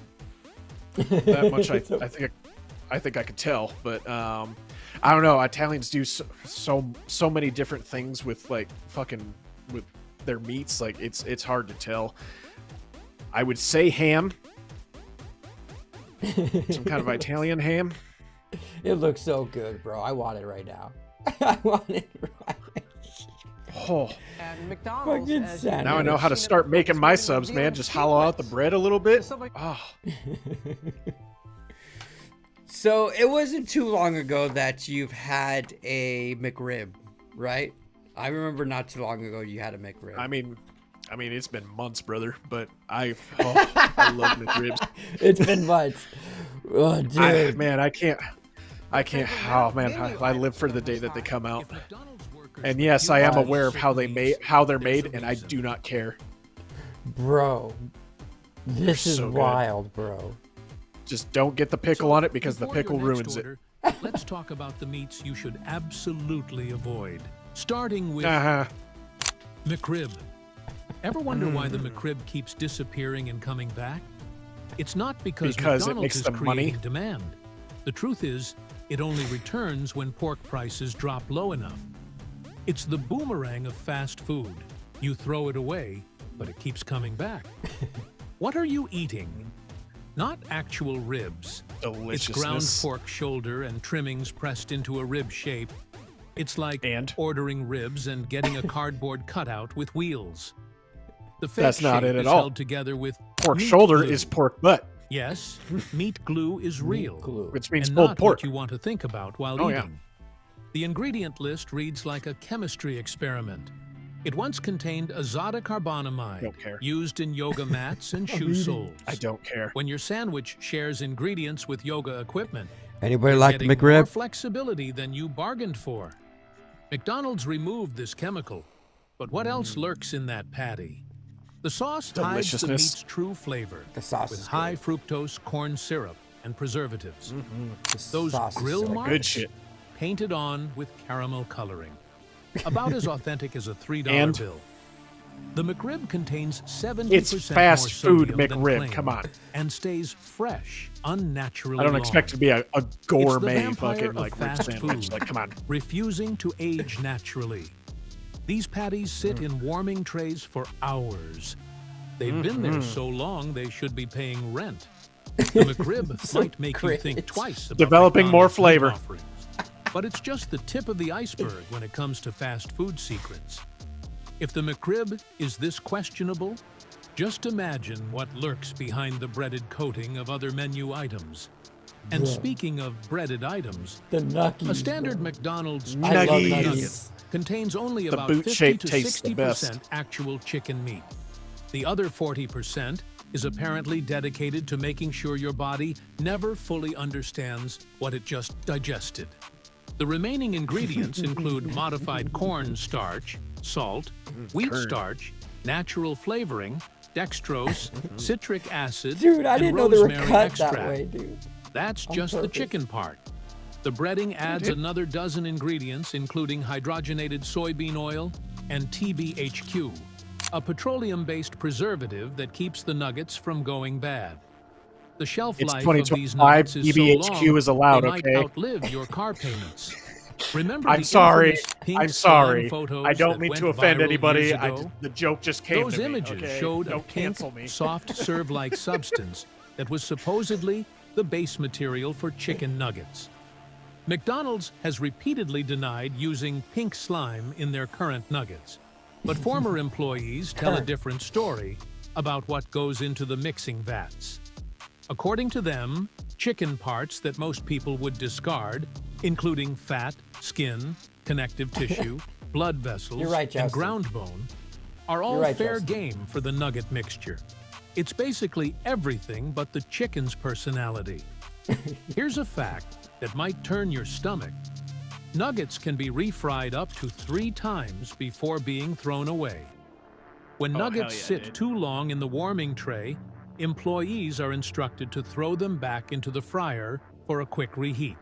Speaker 3: That much I think I could tell, but I don't know. Italians do so many different things with like fucking with their meats. Like it's hard to tell. I would say ham. Some kind of Italian ham.
Speaker 2: It looks so good, bro. I want it right now. I want it right now.
Speaker 3: Oh.
Speaker 4: And McDonald's,
Speaker 3: now I know how to start making my subs, man. Just hollow out the bread a little bit. Oh.
Speaker 2: So it wasn't too long ago that you've had a McRib, right? I remember not too long ago you had a McRib.
Speaker 3: I mean, it's been months, brother, but I love McRibs.
Speaker 2: It's been months. Oh, dude.
Speaker 3: I can't. Oh, man, I live for the day that they come out. And yes, I am aware of how they're made, and I do not care.
Speaker 2: Bro, this is
Speaker 3: so good.
Speaker 2: wild, bro.
Speaker 3: Just don't get the pickle on it because the pickle ruins it.
Speaker 17: Let's talk about the meats you should absolutely avoid. Starting with McRib. Ever wonder why the McRib keeps disappearing and coming back? It's not because
Speaker 3: it
Speaker 17: McDonald's
Speaker 3: makes
Speaker 17: is
Speaker 3: them money.
Speaker 17: creating demand. The truth is, it only returns when pork prices drop low enough. It's the boomerang of fast food. You throw it away, but it keeps coming back. What are you eating? Not actual ribs. It's ground pork shoulder and trimmings pressed into a rib shape. It's like ordering ribs and getting a cardboard cutout with wheels. The fake
Speaker 3: That's not
Speaker 17: shape
Speaker 3: it at
Speaker 17: is
Speaker 3: all.
Speaker 17: held together with
Speaker 3: Pork
Speaker 17: meat
Speaker 3: shoulder
Speaker 17: glue.
Speaker 3: is pork butt.
Speaker 17: Yes, meat glue is real,
Speaker 3: which means
Speaker 17: and
Speaker 3: pulled
Speaker 17: not
Speaker 3: pork.
Speaker 17: what you want to think about while
Speaker 3: Oh,
Speaker 17: eating. The ingredient list reads like a chemistry experiment. It once contained azotocarbonamide,
Speaker 3: Don't care.
Speaker 17: used in yoga mats and shoe soles.
Speaker 3: I don't care.
Speaker 17: When your sandwich shares ingredients with yoga equipment,
Speaker 2: Anybody
Speaker 17: you're
Speaker 2: like
Speaker 17: getting more
Speaker 2: McRib?
Speaker 17: flexibility than you bargained for. McDonald's removed this chemical, but what else lurks in that patty? The sauce hides the
Speaker 3: Deliciousness.
Speaker 17: meat's true flavor
Speaker 2: The sauce
Speaker 17: with
Speaker 2: is
Speaker 17: high fructose corn syrup and preservatives.
Speaker 2: The
Speaker 17: Those
Speaker 2: sauce is
Speaker 17: grill
Speaker 2: so
Speaker 17: marks
Speaker 3: good shit.
Speaker 17: painted on with caramel coloring. About as authentic as a $3
Speaker 3: And?
Speaker 17: bill. The McRib contains 70%
Speaker 3: It's fast
Speaker 17: more
Speaker 3: food
Speaker 17: sodium than
Speaker 3: McRib,
Speaker 17: claimed
Speaker 3: come on.
Speaker 17: and stays fresh, unnaturally
Speaker 3: I don't
Speaker 17: long.
Speaker 3: expect it to be a
Speaker 17: It's the
Speaker 3: gourmet
Speaker 17: vampire
Speaker 3: fucking
Speaker 17: of
Speaker 3: like rib
Speaker 17: fast
Speaker 3: sandwich.
Speaker 17: food,
Speaker 3: Like, come on.
Speaker 17: refusing to age naturally. These patties sit
Speaker 3: Mm.
Speaker 17: in warming trays for hours. They've been there so long they should be paying rent. The McRib might make you think twice about
Speaker 3: Developing more
Speaker 17: McDonald's meat
Speaker 3: flavor.
Speaker 17: offerings. But it's just the tip of the iceberg when it comes to fast food secrets. If the McRib is this questionable, just imagine what lurks behind the breaded coating of other menu items. And
Speaker 2: Yeah.
Speaker 17: speaking of breaded items,
Speaker 2: The nuggies.
Speaker 17: a standard McDonald's
Speaker 2: I love
Speaker 17: chicken
Speaker 2: nuggies.
Speaker 17: nugget contains only
Speaker 3: The
Speaker 17: about
Speaker 3: boot
Speaker 17: 50
Speaker 3: shape
Speaker 17: to
Speaker 3: tastes the
Speaker 17: 60%
Speaker 3: best.
Speaker 17: actual chicken meat. The other 40% is apparently dedicated to making sure your body never fully understands what it just digested. The remaining ingredients include modified corn starch, salt, wheat
Speaker 3: Curd.
Speaker 17: starch, natural flavoring, dextrose, citric acid,
Speaker 2: Dude, I
Speaker 17: and
Speaker 2: didn't know they were
Speaker 17: rosemary
Speaker 2: cut
Speaker 17: extract.
Speaker 2: that way, dude.
Speaker 17: That's
Speaker 2: On
Speaker 17: just the
Speaker 2: purpose.
Speaker 17: chicken part. The breading adds another dozen ingredients, including hydrogenated soybean oil and TBHQ, a petroleum-based preservative that keeps the nuggets from going bad. The shelf
Speaker 3: It's
Speaker 17: life of these
Speaker 3: 2025.
Speaker 17: nuggets is
Speaker 3: TBHQ
Speaker 17: so long,
Speaker 3: is allowed,
Speaker 17: they might
Speaker 3: okay?
Speaker 17: outlive your car payments. Remember
Speaker 3: I'm
Speaker 17: the
Speaker 3: sorry.
Speaker 17: infamous pink
Speaker 3: I'm
Speaker 17: slime
Speaker 3: sorry.
Speaker 17: photos
Speaker 3: I don't
Speaker 17: that
Speaker 3: mean
Speaker 17: went
Speaker 3: to offend
Speaker 17: viral
Speaker 3: anybody.
Speaker 17: years ago?
Speaker 3: The joke just came
Speaker 17: Those
Speaker 3: to me.
Speaker 17: images
Speaker 3: Okay?
Speaker 17: showed
Speaker 3: Don't
Speaker 17: a pink,
Speaker 3: cancel me.
Speaker 17: soft serve-like substance that was supposedly the base material for chicken nuggets. McDonald's has repeatedly denied using pink slime in their current nuggets, but former employees tell a different story about what goes into the mixing vats. According to them, chicken parts that most people would discard, including fat, skin, connective tissue, blood vessels,
Speaker 2: You're right,
Speaker 17: and
Speaker 2: Justin.
Speaker 17: ground bone, are all
Speaker 2: You're right,
Speaker 17: fair
Speaker 2: Justin.
Speaker 17: game for the nugget mixture. It's basically everything but the chicken's personality. Here's a fact that might turn your stomach. Nuggets can be refried up to 3 times before being thrown away. When nuggets sit too long in the warming tray, employees are instructed to throw them back into the fryer for a quick reheat.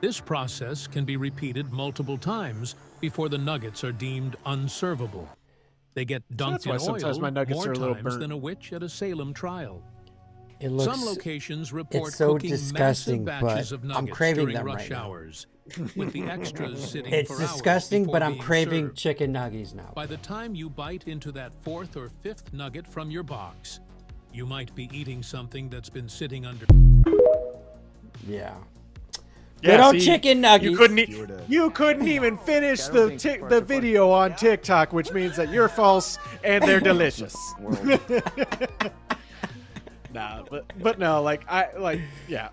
Speaker 17: This process can be repeated multiple times before the nuggets are deemed unservable. They get dunked
Speaker 3: that's why
Speaker 17: in
Speaker 3: sometimes
Speaker 17: oil
Speaker 3: my nuggets
Speaker 17: more
Speaker 3: are a little
Speaker 17: times
Speaker 3: burnt.
Speaker 17: than a witch at a Salem trial.
Speaker 2: It looks,
Speaker 17: Some locations report
Speaker 2: it's so
Speaker 17: cooking
Speaker 2: disgusting,
Speaker 17: massive batches
Speaker 2: but
Speaker 17: of
Speaker 2: I'm
Speaker 17: nuggets
Speaker 2: craving
Speaker 17: during
Speaker 2: them
Speaker 17: rush
Speaker 2: right now.
Speaker 17: hours, with the extras sitting
Speaker 2: It's
Speaker 17: for hours
Speaker 2: disgusting,
Speaker 17: before
Speaker 2: but I'm
Speaker 17: being
Speaker 2: craving
Speaker 17: served.
Speaker 2: chicken nuggies now.
Speaker 17: By the time you bite into that 4th or 5th nugget from your box, you might be eating something that's been sitting under.
Speaker 2: Yeah.
Speaker 3: Yeah,
Speaker 2: Good old
Speaker 3: see,
Speaker 2: chicken nuggets.
Speaker 3: You couldn't even finish the video on TikTok, which means that you're false and they're delicious. Nah, but no,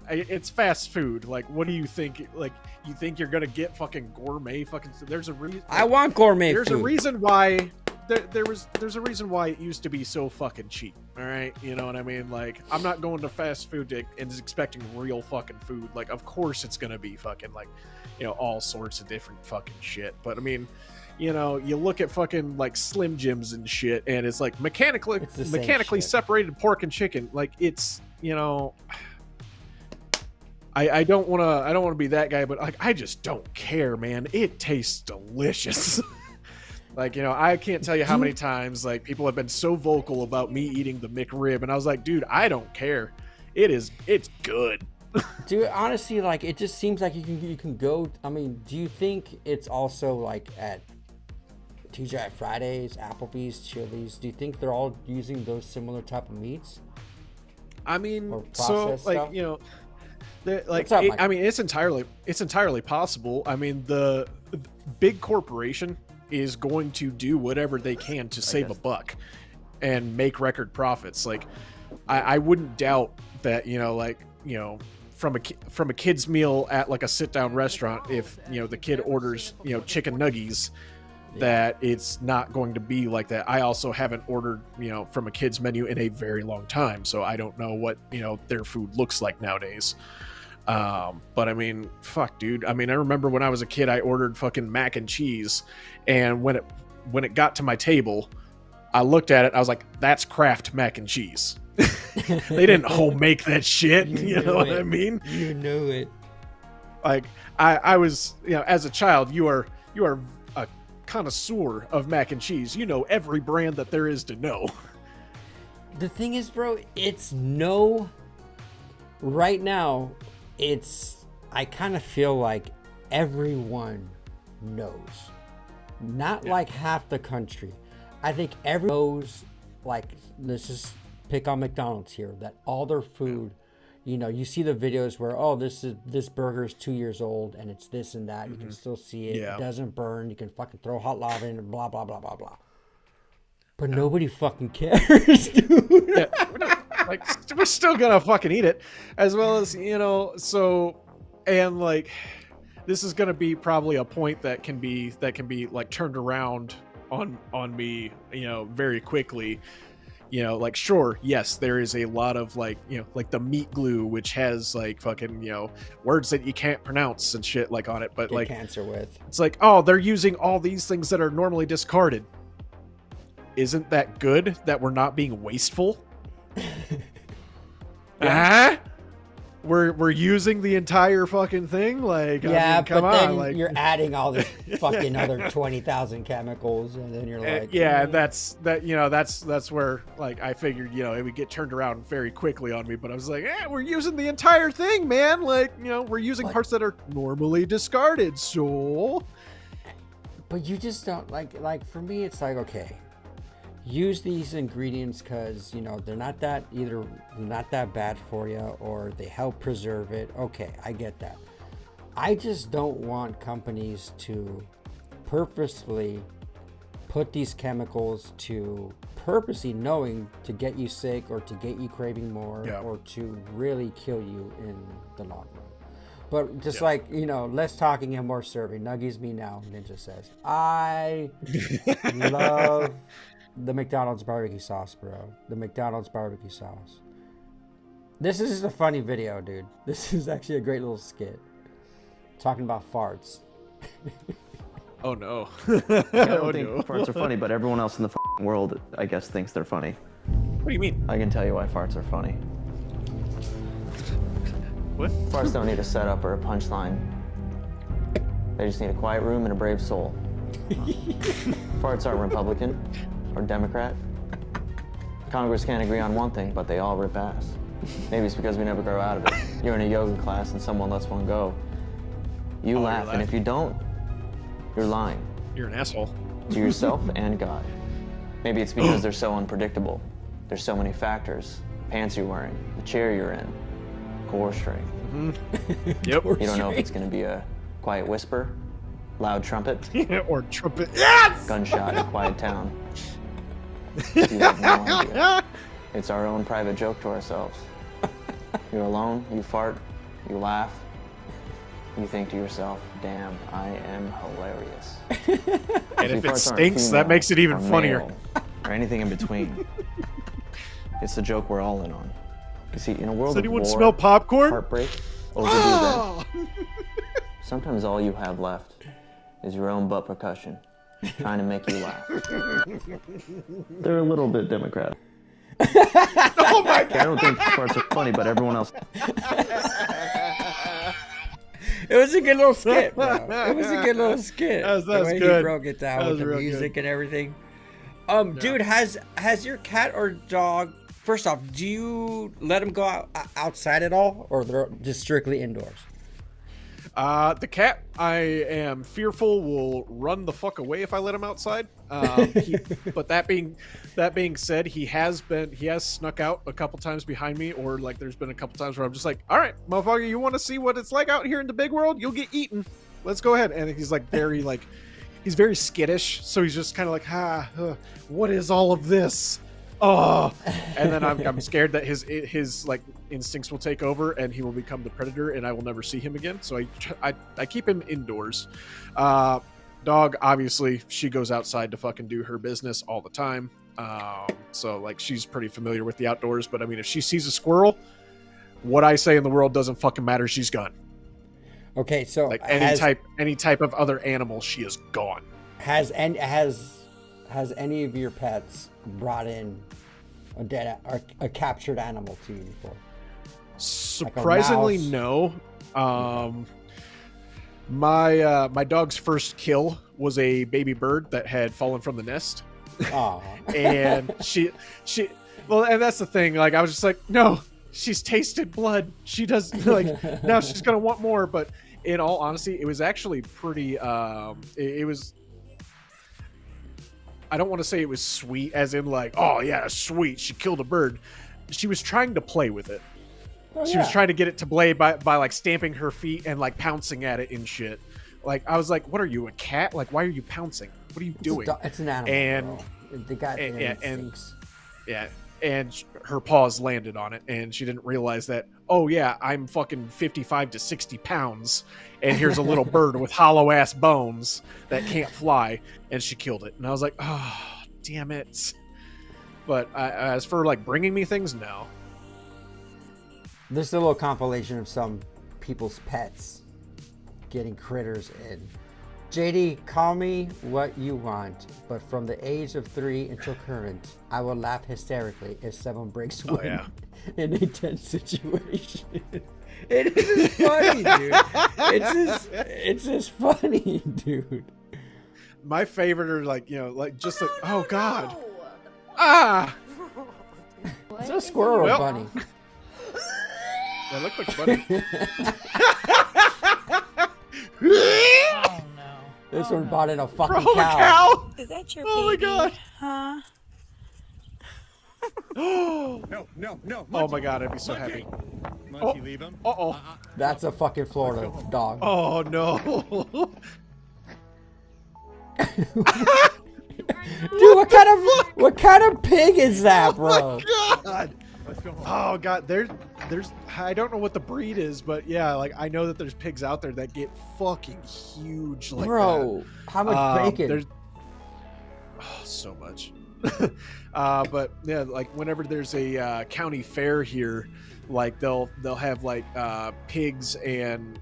Speaker 3: it's fast food. Like, what do you think? Like, you think you're gonna get fucking gourmet fucking? There's a reason.
Speaker 2: I want gourmet
Speaker 3: There's
Speaker 2: food.
Speaker 3: a reason why. there's a reason why it used to be so fucking cheap. All right, you know what I mean? Like, I'm not going to fast food and expecting real fucking food. Like, of course it's gonna be fucking like, you know, all sorts of different fucking shit. But I mean, you know, you look at fucking like Slim Jims and shit, and it's like mechanically separated pork and chicken. Like, it's, you know, I don't want to be that guy, but like, I just don't care, man. It tastes delicious. Like, you know, I can't tell you how many times like people have been so vocal about me eating the McRib, and I was like, dude, I don't care. It's good.
Speaker 2: Dude, honestly, like, it just seems like you can go. I mean, do you think it's also like at TGI Fridays, Applebee's, Chili's? Do you think they're all using those similar type of meats?
Speaker 3: I mean,
Speaker 2: so
Speaker 3: like
Speaker 2: stuff?
Speaker 3: You know, like
Speaker 2: up,
Speaker 3: I mean, it's entirely possible. I mean, the big corporation is going to do whatever they can to save a buck and make record profits. Like, I wouldn't doubt that, you know, like, you know, from a kid's meal at like a sit down restaurant, if, you know, the kid orders, you know, chicken nuggies, that it's not going to be like that. I also haven't ordered, you know, from a kid's menu in a very long time, so I don't know what, you know, their food looks like nowadays. But I mean, fuck, dude. I mean, I remember when I was a kid, I ordered fucking mac and cheese, and when it got to my table, I looked at it, I was like, that's Kraft mac and cheese. They didn't home make that shit. You know what I mean?
Speaker 2: You knew it.
Speaker 3: Like, I was, you know, as a child, you are a connoisseur of mac and cheese. You know every brand that there is to know.
Speaker 2: The thing is, bro, right now, I kind of feel like everyone knows. Not like half the country. I think everyone knows, like, let's just pick on McDonald's here, that all their food, you know, you see the videos where, oh, this burger is 2 years old and it's this and that. You can still see it. It doesn't burn. You can fucking throw hot lava in and blah, blah, blah, blah, blah. But nobody fucking cares, dude.
Speaker 3: Like, we're still gonna fucking eat it, as well as, you know, so, and like, this is gonna be probably a point that can be like turned around on me, you know, very quickly. You know, like, sure, yes, there is a lot of, like, you know, like the meat glue, which has like fucking, you know, words that you can't pronounce and shit like on it, but
Speaker 2: get
Speaker 3: like
Speaker 2: cancer with.
Speaker 3: It's like, oh, they're using all these things that are normally discarded. Isn't that good that we're not being wasteful? We're using the entire fucking thing, like,
Speaker 2: yeah,
Speaker 3: I mean, come
Speaker 2: but
Speaker 3: on,
Speaker 2: then
Speaker 3: like,
Speaker 2: you're adding all this fucking other 20,000 chemicals, and then you're like,
Speaker 3: yeah, that's where, like, I figured, you know, it would get turned around very quickly on me, but I was like, we're using the entire thing, man. Like, you know, we're using parts that are normally discarded, so.
Speaker 2: But you just don't like for me, it's like, okay, use these ingredients because, you know, they're not that bad for you, or they help preserve it. Okay, I get that. I just don't want companies to purposefully put these chemicals to purposely knowing to get you sick or to get you craving more, or to really kill you in the long run. But just like, you know, less talking and more serving. Nuggies me now, Ninja says. I love the McDonald's barbecue sauce, bro. The McDonald's barbecue sauce. This is just a funny video, dude. This is actually a great little skit. Talking about farts.
Speaker 3: Oh no.
Speaker 5: I don't think farts are funny, but everyone else in the world, I guess, thinks they're funny.
Speaker 3: What do you mean?
Speaker 5: I can tell you why farts are funny.
Speaker 3: What?
Speaker 5: Farts don't need a setup or a punchline. They just need a quiet room and a brave soul. Farts aren't Republican or Democrat. Congress can't agree on one thing, but they all rip ass. Maybe it's because we never grow out of it. You're in a yoga class and someone lets one go. You laugh, and if you don't, you're lying.
Speaker 3: You're an asshole.
Speaker 5: To yourself and God. Maybe it's because they're so unpredictable. There's so many factors. Pants you're wearing, the chair you're in, core string.
Speaker 3: Yep.
Speaker 5: You don't know if it's going to be a quiet whisper, loud trumpet,
Speaker 3: or trumpet. Yes!
Speaker 5: Gunshot in a quiet town. You have no idea. It's our own private joke to ourselves. You're alone, you fart, you laugh, you think to yourself, damn, I am hilarious.
Speaker 3: And if it stinks, that makes it even funnier.
Speaker 5: Or anything in between. It's the joke we're all in on. You see, in a world of war,
Speaker 3: smell popcorn?
Speaker 5: heartbreak, overdue sometimes all you have left is your own butt percussion, trying to make you laugh. They're a little bit Democratic.
Speaker 3: Oh my God.
Speaker 5: I don't think these parts are funny, but everyone else.
Speaker 2: It was a good little skit, bro. It was a good little skit.
Speaker 3: That's
Speaker 2: the way
Speaker 3: good.
Speaker 2: He broke it down with the music and everything. Dude, has your cat or dog? First off, do you let them go outside at all, or they're just strictly indoors?
Speaker 3: The cat, I am fearful, will run the fuck away if I let him outside. But that being said, he has snuck out a couple times behind me, or like there's been a couple times where I'm just like, all right, motherfucker, you want to see what it's like out here in the big world? You'll get eaten. Let's go ahead. And he's like he's very skittish, so he's just kind of like, what is all of this? Oh, and then I'm scared that his like instincts will take over and he will become the predator and I will never see him again. So I keep him indoors. Dog, obviously, she goes outside to fucking do her business all the time. So like she's pretty familiar with the outdoors. But I mean, if she sees a squirrel, what I say in the world doesn't fucking matter. She's gone.
Speaker 2: Okay, so
Speaker 3: like any type of other animal, she is gone.
Speaker 2: Has any of your pets brought in a dead or a captured animal to you before?
Speaker 3: Surprisingly,
Speaker 2: like
Speaker 3: no. My dog's first kill was a baby bird that had fallen from the nest.
Speaker 2: Oh.
Speaker 3: And she well, and that's the thing. Like I was just like, no, she's tasted blood. She does like now she's gonna want more. But in all honesty, it was actually pretty. It was. I don't want to say it was sweet, as in like, oh yeah, sweet. She killed a bird. She was trying to play with it. She was trying to get it to play by like stamping her feet and like pouncing at it and shit. Like I was like, what are you, a cat? Like why are you pouncing? What are you doing?
Speaker 2: It's an animal.
Speaker 3: And
Speaker 2: the guy
Speaker 3: and her paws landed on it, and she didn't realize that. Oh yeah, I'm fucking 55 to 60 pounds, and here's a little bird with hollow ass bones that can't fly, and she killed it. And I was like, oh damn it. But as for like bringing me things, no.
Speaker 2: This is a little compilation of some people's pets getting critters in. JD, call me what you want, but from the age of 3 until current, I will laugh hysterically if someone breaks wind in a tense situation. It is just funny, dude. It's just funny, dude.
Speaker 3: My favorite are like, you know, like just like, oh god, ah.
Speaker 2: It's a squirrel or bunny.
Speaker 3: That looked like bunny.
Speaker 10: Oh no.
Speaker 2: This one bought in a fucking
Speaker 3: Bro,
Speaker 2: cow.
Speaker 10: Is that your
Speaker 3: Oh my
Speaker 10: baby?
Speaker 3: god.
Speaker 10: Huh?
Speaker 6: No.
Speaker 3: Oh my god, I'd be so happy.
Speaker 6: Monkey, leave him.
Speaker 3: Uh-oh.
Speaker 2: That's a fucking Florida dog.
Speaker 3: Oh no.
Speaker 2: Dude, what kind of pig is that, bro?
Speaker 3: Oh god. Oh god, there's I don't know what the breed is, but yeah, like I know that there's pigs out there that get fucking huge like
Speaker 2: bro,
Speaker 3: that.
Speaker 2: How much bacon?
Speaker 3: There's so much. But yeah, like whenever there's a county fair here, like they'll have like pigs and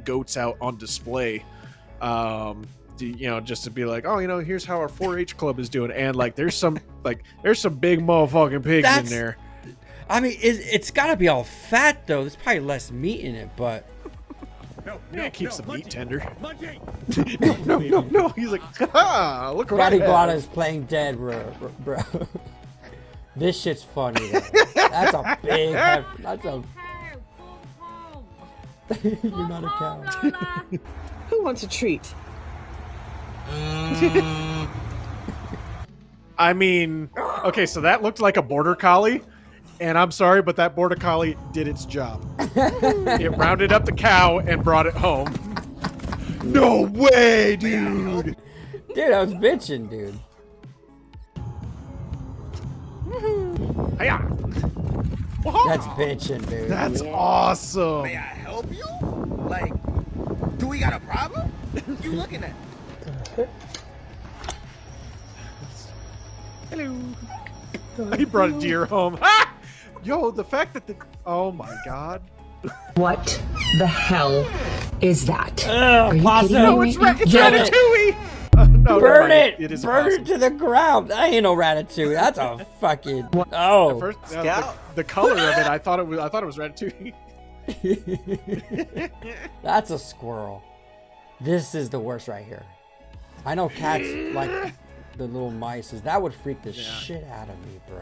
Speaker 3: goats out on display. You know, just to be like, oh, you know, here's how our 4-H club is doing, and like there's some big motherfucking pigs in there.
Speaker 2: I mean, it's got to be all fat though. There's probably less meat in it, but
Speaker 3: yeah, it keeps the meat tender. No. He's like, ah, look what I have.
Speaker 2: Iguana is playing dead, bro. This shit's funny. Though. That's a big. That's a. You're not a cow.
Speaker 10: Who wants a treat?
Speaker 3: I mean, okay, so that looked like a border collie, and I'm sorry, but that border collie did its job. It rounded up the cow and brought it home. No way, dude!
Speaker 2: Dude, I was bitching, dude.
Speaker 3: Hiya.
Speaker 2: That's bitching, dude.
Speaker 3: That's awesome.
Speaker 6: May I help you? Like,
Speaker 18: Do we got a problem? What you looking at?
Speaker 3: Hello. He brought a deer home. Ah! Yo, the fact that oh my god.
Speaker 10: What the hell is that?
Speaker 2: Ugh, possum.
Speaker 3: No, it's Ratatouille. No,
Speaker 2: Burn it!
Speaker 3: It is
Speaker 2: Burn it to the ground. That ain't no Ratatouille. That's a fucking
Speaker 3: First, the color of it, I thought it was Ratatouille.
Speaker 2: That's a squirrel. This is the worst right here. I know cats like the little mice. That would freak the shit out of me, bro.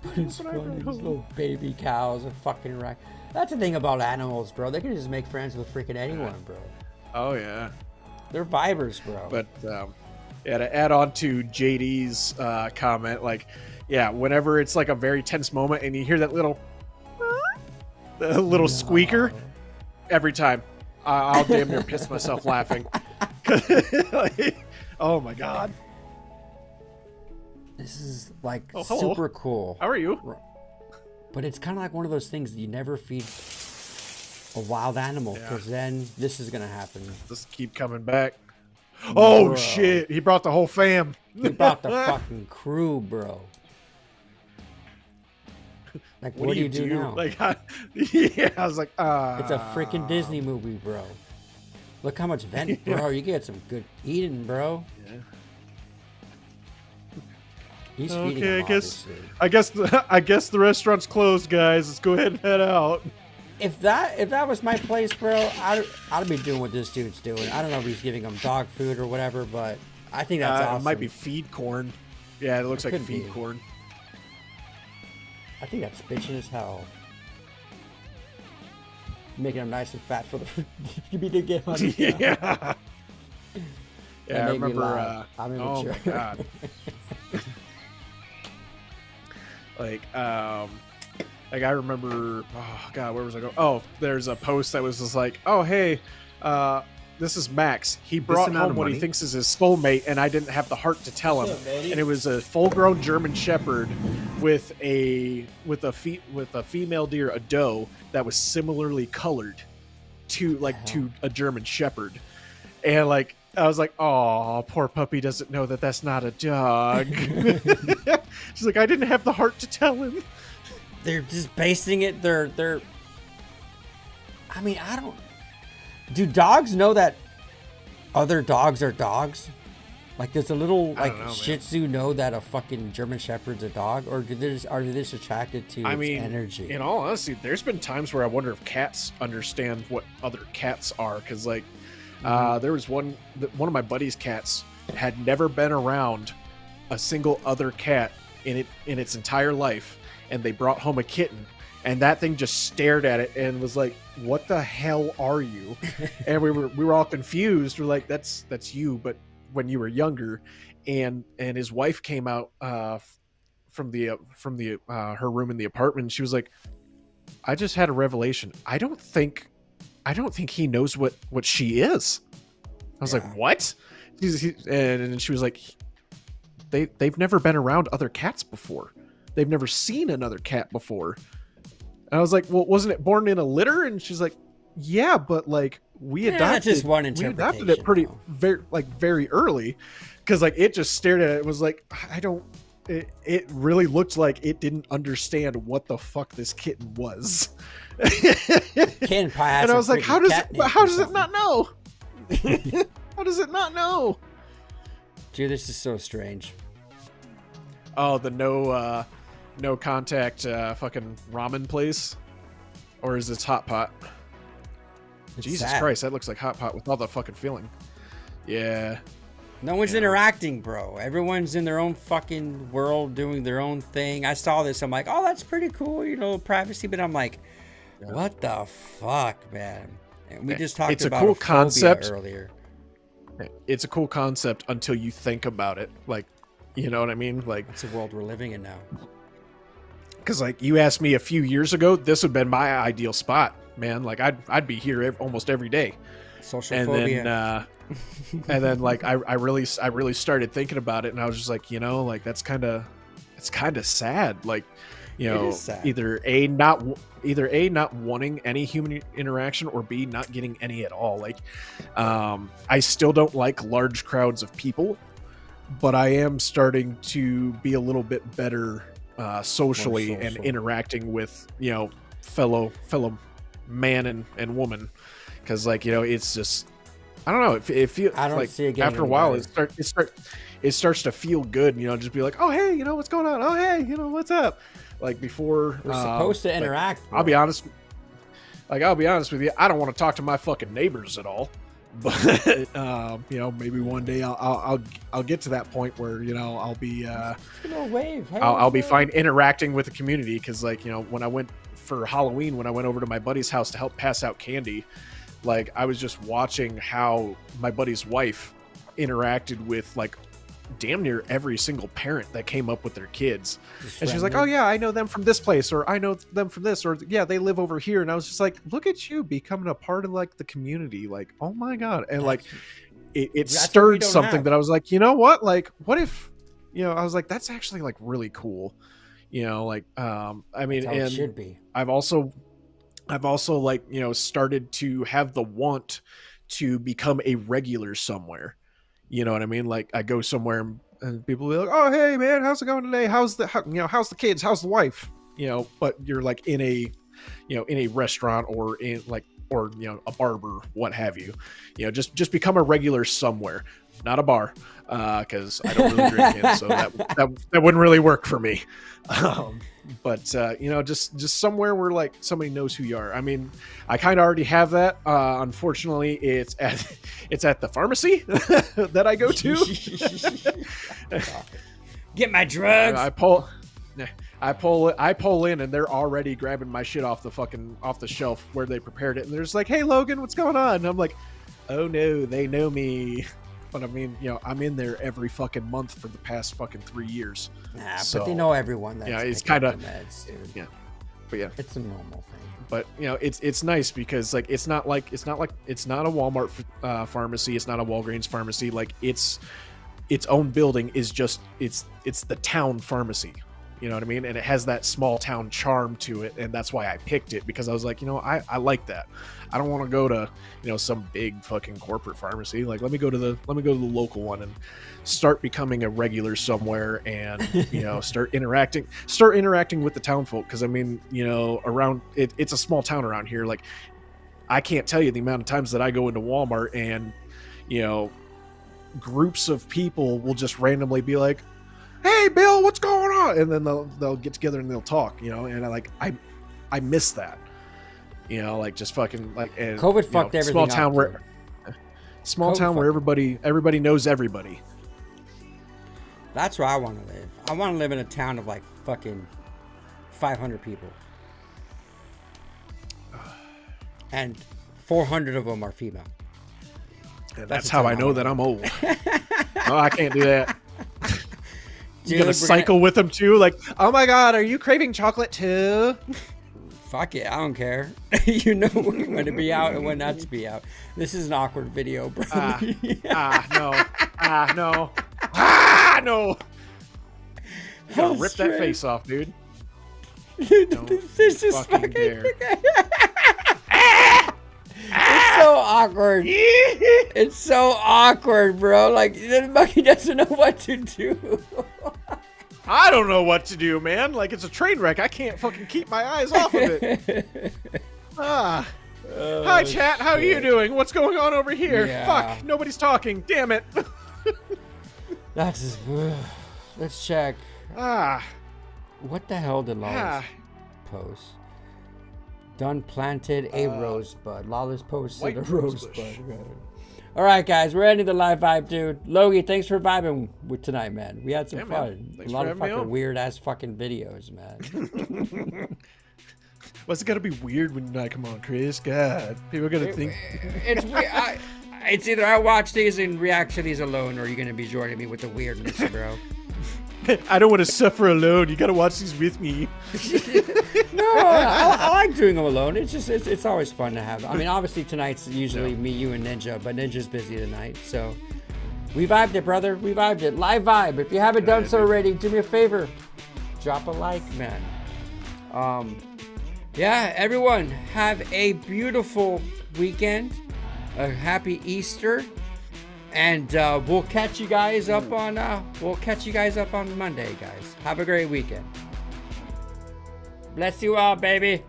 Speaker 2: But it's funny. These little baby cows and fucking rack. That's the thing about animals, bro. They can just make friends with freaking anyone, bro.
Speaker 3: Oh yeah.
Speaker 2: They're vibers, bro.
Speaker 3: But yeah, to add on to JD's comment, like, yeah, whenever it's like a very tense moment and you hear that little squeaker, every time I'll damn near piss myself laughing. Like, oh my god.
Speaker 2: This is like
Speaker 3: hello.
Speaker 2: super cool.
Speaker 3: How are you?
Speaker 2: But it's kind of like one of those things you never feed a wild animal, because then this is gonna happen.
Speaker 3: Just keep coming back. Oh
Speaker 2: bro.
Speaker 3: shit! He brought the whole fam.
Speaker 2: He brought the fucking crew, bro. Like, what do you do now?
Speaker 3: Like, yeah, I was like,
Speaker 2: it's a freaking Disney movie, bro. Look how much vent, bro. You get some good eating, bro.
Speaker 3: Yeah.
Speaker 2: He's feeding
Speaker 3: okay,
Speaker 2: him,
Speaker 3: I guess the restaurant's closed, guys. Let's go ahead and head out.
Speaker 2: If that was my place, bro, I'd be doing what this dude's doing. I don't know if he's giving them dog food or whatever, but I think that's awesome.
Speaker 3: It might be feed corn. Yeah, it looks like feed corn.
Speaker 2: I think that's bitching as hell. Making them nice and fat for the you be to get money.
Speaker 3: Yeah. Yeah, I remember.
Speaker 2: I'm
Speaker 3: oh
Speaker 2: immature.
Speaker 3: my god. Like I remember, oh god, where was I going? Oh, there's a post that was just like, oh hey, this is Max. He brought home what he thinks is his soulmate, and I didn't have the heart to tell him. And it was a full-grown German Shepherd with a female deer, a doe that was similarly colored to a German Shepherd, and like. I was like, oh, poor puppy doesn't know that that's not a dog. She's like, I didn't have the heart to tell him.
Speaker 2: They're just basing it. They're. I mean, I don't. Do dogs know that other dogs are dogs? Like, does a little Shih Tzu know that a fucking German Shepherd's a dog, or are they just attracted to its energy?
Speaker 3: In all honesty, there's been times where I wonder if cats understand what other cats are, because like. There was one of my buddy's cats had never been around a single other cat in its entire life, and they brought home a kitten, and that thing just stared at it and was like, "What the hell are you?" And we were all confused. We're like, "That's you," but when you were younger, and his wife came out from her room in the apartment. And she was like, "I just had a revelation. I don't think he knows what she is." I was like, what? And she was like, they've never been around other cats before. They've never seen another cat before. And I was like, well, wasn't it born in a litter? And she's like, yeah, but like we adopted it very early, because like it just stared at it. It was like, it really looked like it didn't understand what the fuck this kitten was.
Speaker 2: And
Speaker 3: I was like, how does it not know? How does it not know?
Speaker 2: Dude, this is so strange.
Speaker 3: Oh, the no contact fucking ramen place, or is this hot pot? Jesus Christ, that looks like hot pot with all the fucking filling. Yeah.
Speaker 2: No one's interacting, bro. Everyone's in their own fucking world doing their own thing. I saw this. I'm like, oh, that's pretty cool, privacy. But I'm like, what the fuck, man? And we just talked about a cool concept
Speaker 3: earlier. It's a cool concept until you think about it. Like, you know what I mean? Like,
Speaker 2: it's the world we're living in now.
Speaker 3: Because like you asked me a few years ago, this would have been my ideal spot, man. Like I'd be here almost every day.
Speaker 2: Social phobia.
Speaker 3: And then like I really started thinking about it, and I was just like, like it's kind of sad. Like, You know, either A, not wanting any human interaction, or B, not getting any at all. Like, I still don't like large crowds of people, but I am starting to be a little bit better socially and interacting with, you know, fellow man and woman, because, like, you know, it's just, I don't know, if you,
Speaker 2: I don't
Speaker 3: like,
Speaker 2: see it
Speaker 3: after a while it starts to feel good, you know, just be like, oh hey, you know, what's going on, oh hey, you know, what's up. Like, before
Speaker 2: we're supposed to interact.
Speaker 3: Like, I'll be honest with you, I don't want to talk to my fucking neighbors at all. But you know, maybe one day I'll get to that point where, you know, I'll be
Speaker 2: wave. Hey,
Speaker 3: I'll be fine interacting with the community, because, like, you know, when I went for Halloween, when I went over to my buddy's house to help pass out candy, like, I was just watching how my buddy's wife interacted with, like, damn near every single parent that came up with their kids. And she's like, oh yeah, I know them from this place, or I know them from this, or yeah, they live over here. And I was just like, look at you becoming a part of, like, the community. Like, oh my God. And like, it stirred something that I was like, you know what? Like, what if, you know, I was like, that's actually, like, really cool. You know, like, I mean,
Speaker 2: that's how
Speaker 3: and
Speaker 2: it should be.
Speaker 3: I've also like, you know, started to have the want to become a regular somewhere. You know what I mean? Like, I go somewhere and people will be like, oh hey man, how's it going today? How's the kids? How's the wife? You know, but you're like in a, you know, in a restaurant, or in, like, or, you know, a barber, what have you. You know, just become a regular somewhere, not a bar, because I don't really drink in, so that wouldn't really work for me. But you know, just somewhere where, like, somebody knows who you are. I mean, I kind of already have that. Unfortunately, it's at the pharmacy that I go to.
Speaker 2: Get my drugs.
Speaker 3: I pull in, and they're already grabbing my shit off the shelf where they prepared it, and they're just like, "Hey Logan, what's going on?" And I'm like, "Oh no, they know me." But I mean, you know, I'm in there every fucking month for the past fucking 3 years.
Speaker 2: Nah,
Speaker 3: so,
Speaker 2: but they know everyone. That's,
Speaker 3: yeah, it's kind of,
Speaker 2: yeah,
Speaker 3: but yeah,
Speaker 2: it's a normal thing.
Speaker 3: But, you know, it's nice because, like, it's not a Walmart pharmacy, it's not a Walgreens pharmacy. Like, its own building is just it's the town pharmacy. You know what I mean? And it has that small town charm to it, and that's why I picked it, because I was like, you know, I like that. I don't want to go to, you know, some big fucking corporate pharmacy. Like, let me go to the local one and start becoming a regular somewhere, and, you know, start interacting with the town folk. Because I mean, you know, around it's a small town around here. Like, I can't tell you the amount of times that I go into Walmart and, you know, groups of people will just randomly be like, "Hey Bill, what's going on?" And then they'll get together and they'll talk, you know. And I miss that, you know, like, just fucking, like, and
Speaker 2: COVID fucked everything
Speaker 3: small town where everybody knows everybody.
Speaker 2: That's where I want to live. I want to live in a town of, like, fucking 500 people, and 400 of them are female.
Speaker 3: And that's how I know that I'm old. No, I can't do that.
Speaker 2: Dude,
Speaker 3: you gotta cycle with them too, like, oh my god, are you craving chocolate too?
Speaker 2: Fuck it, I don't care. You know when to be out and when not to be out. This is an awkward video, bro.
Speaker 3: No. You gotta rip that face off, dude.
Speaker 2: This is fucking It's so awkward. It's so awkward, bro. Like, the monkey doesn't know what to do.
Speaker 3: I don't know what to do, man. Like, it's a train wreck. I can't fucking keep my eyes off of it. Hi, chat. How are you doing? What's going on over here?
Speaker 2: Yeah.
Speaker 3: Fuck. Nobody's talking. Damn it.
Speaker 2: That's just... Let's check. What the hell did Lawless post? Done planted a rosebud. Lawless posted a rosebud. All right, guys, we're ending the live vibe, dude. Logie, thanks for vibing with tonight, man. We had some fun. A lot of fucking weird ass fucking videos, man.
Speaker 3: What's it gotta be weird when I come on, Chris? God, people are gonna think
Speaker 2: it's weird. It's either I watch these and react to these alone, or you're gonna be joining me with the weirdness, bro.
Speaker 3: I don't want to suffer alone. You gotta watch these with me.
Speaker 2: No, I like doing them alone. It's just it's always fun to have. I mean, obviously tonight's usually me, you, and Ninja, but Ninja's busy tonight, so we vibed it, brother. We vibed it. Live vibe. If you haven't done so already, do me a favor, drop a like, man. Yeah, everyone, have a beautiful weekend. A happy Easter. And we'll catch you guys up on Monday, guys. Have a great weekend. Bless you all, baby.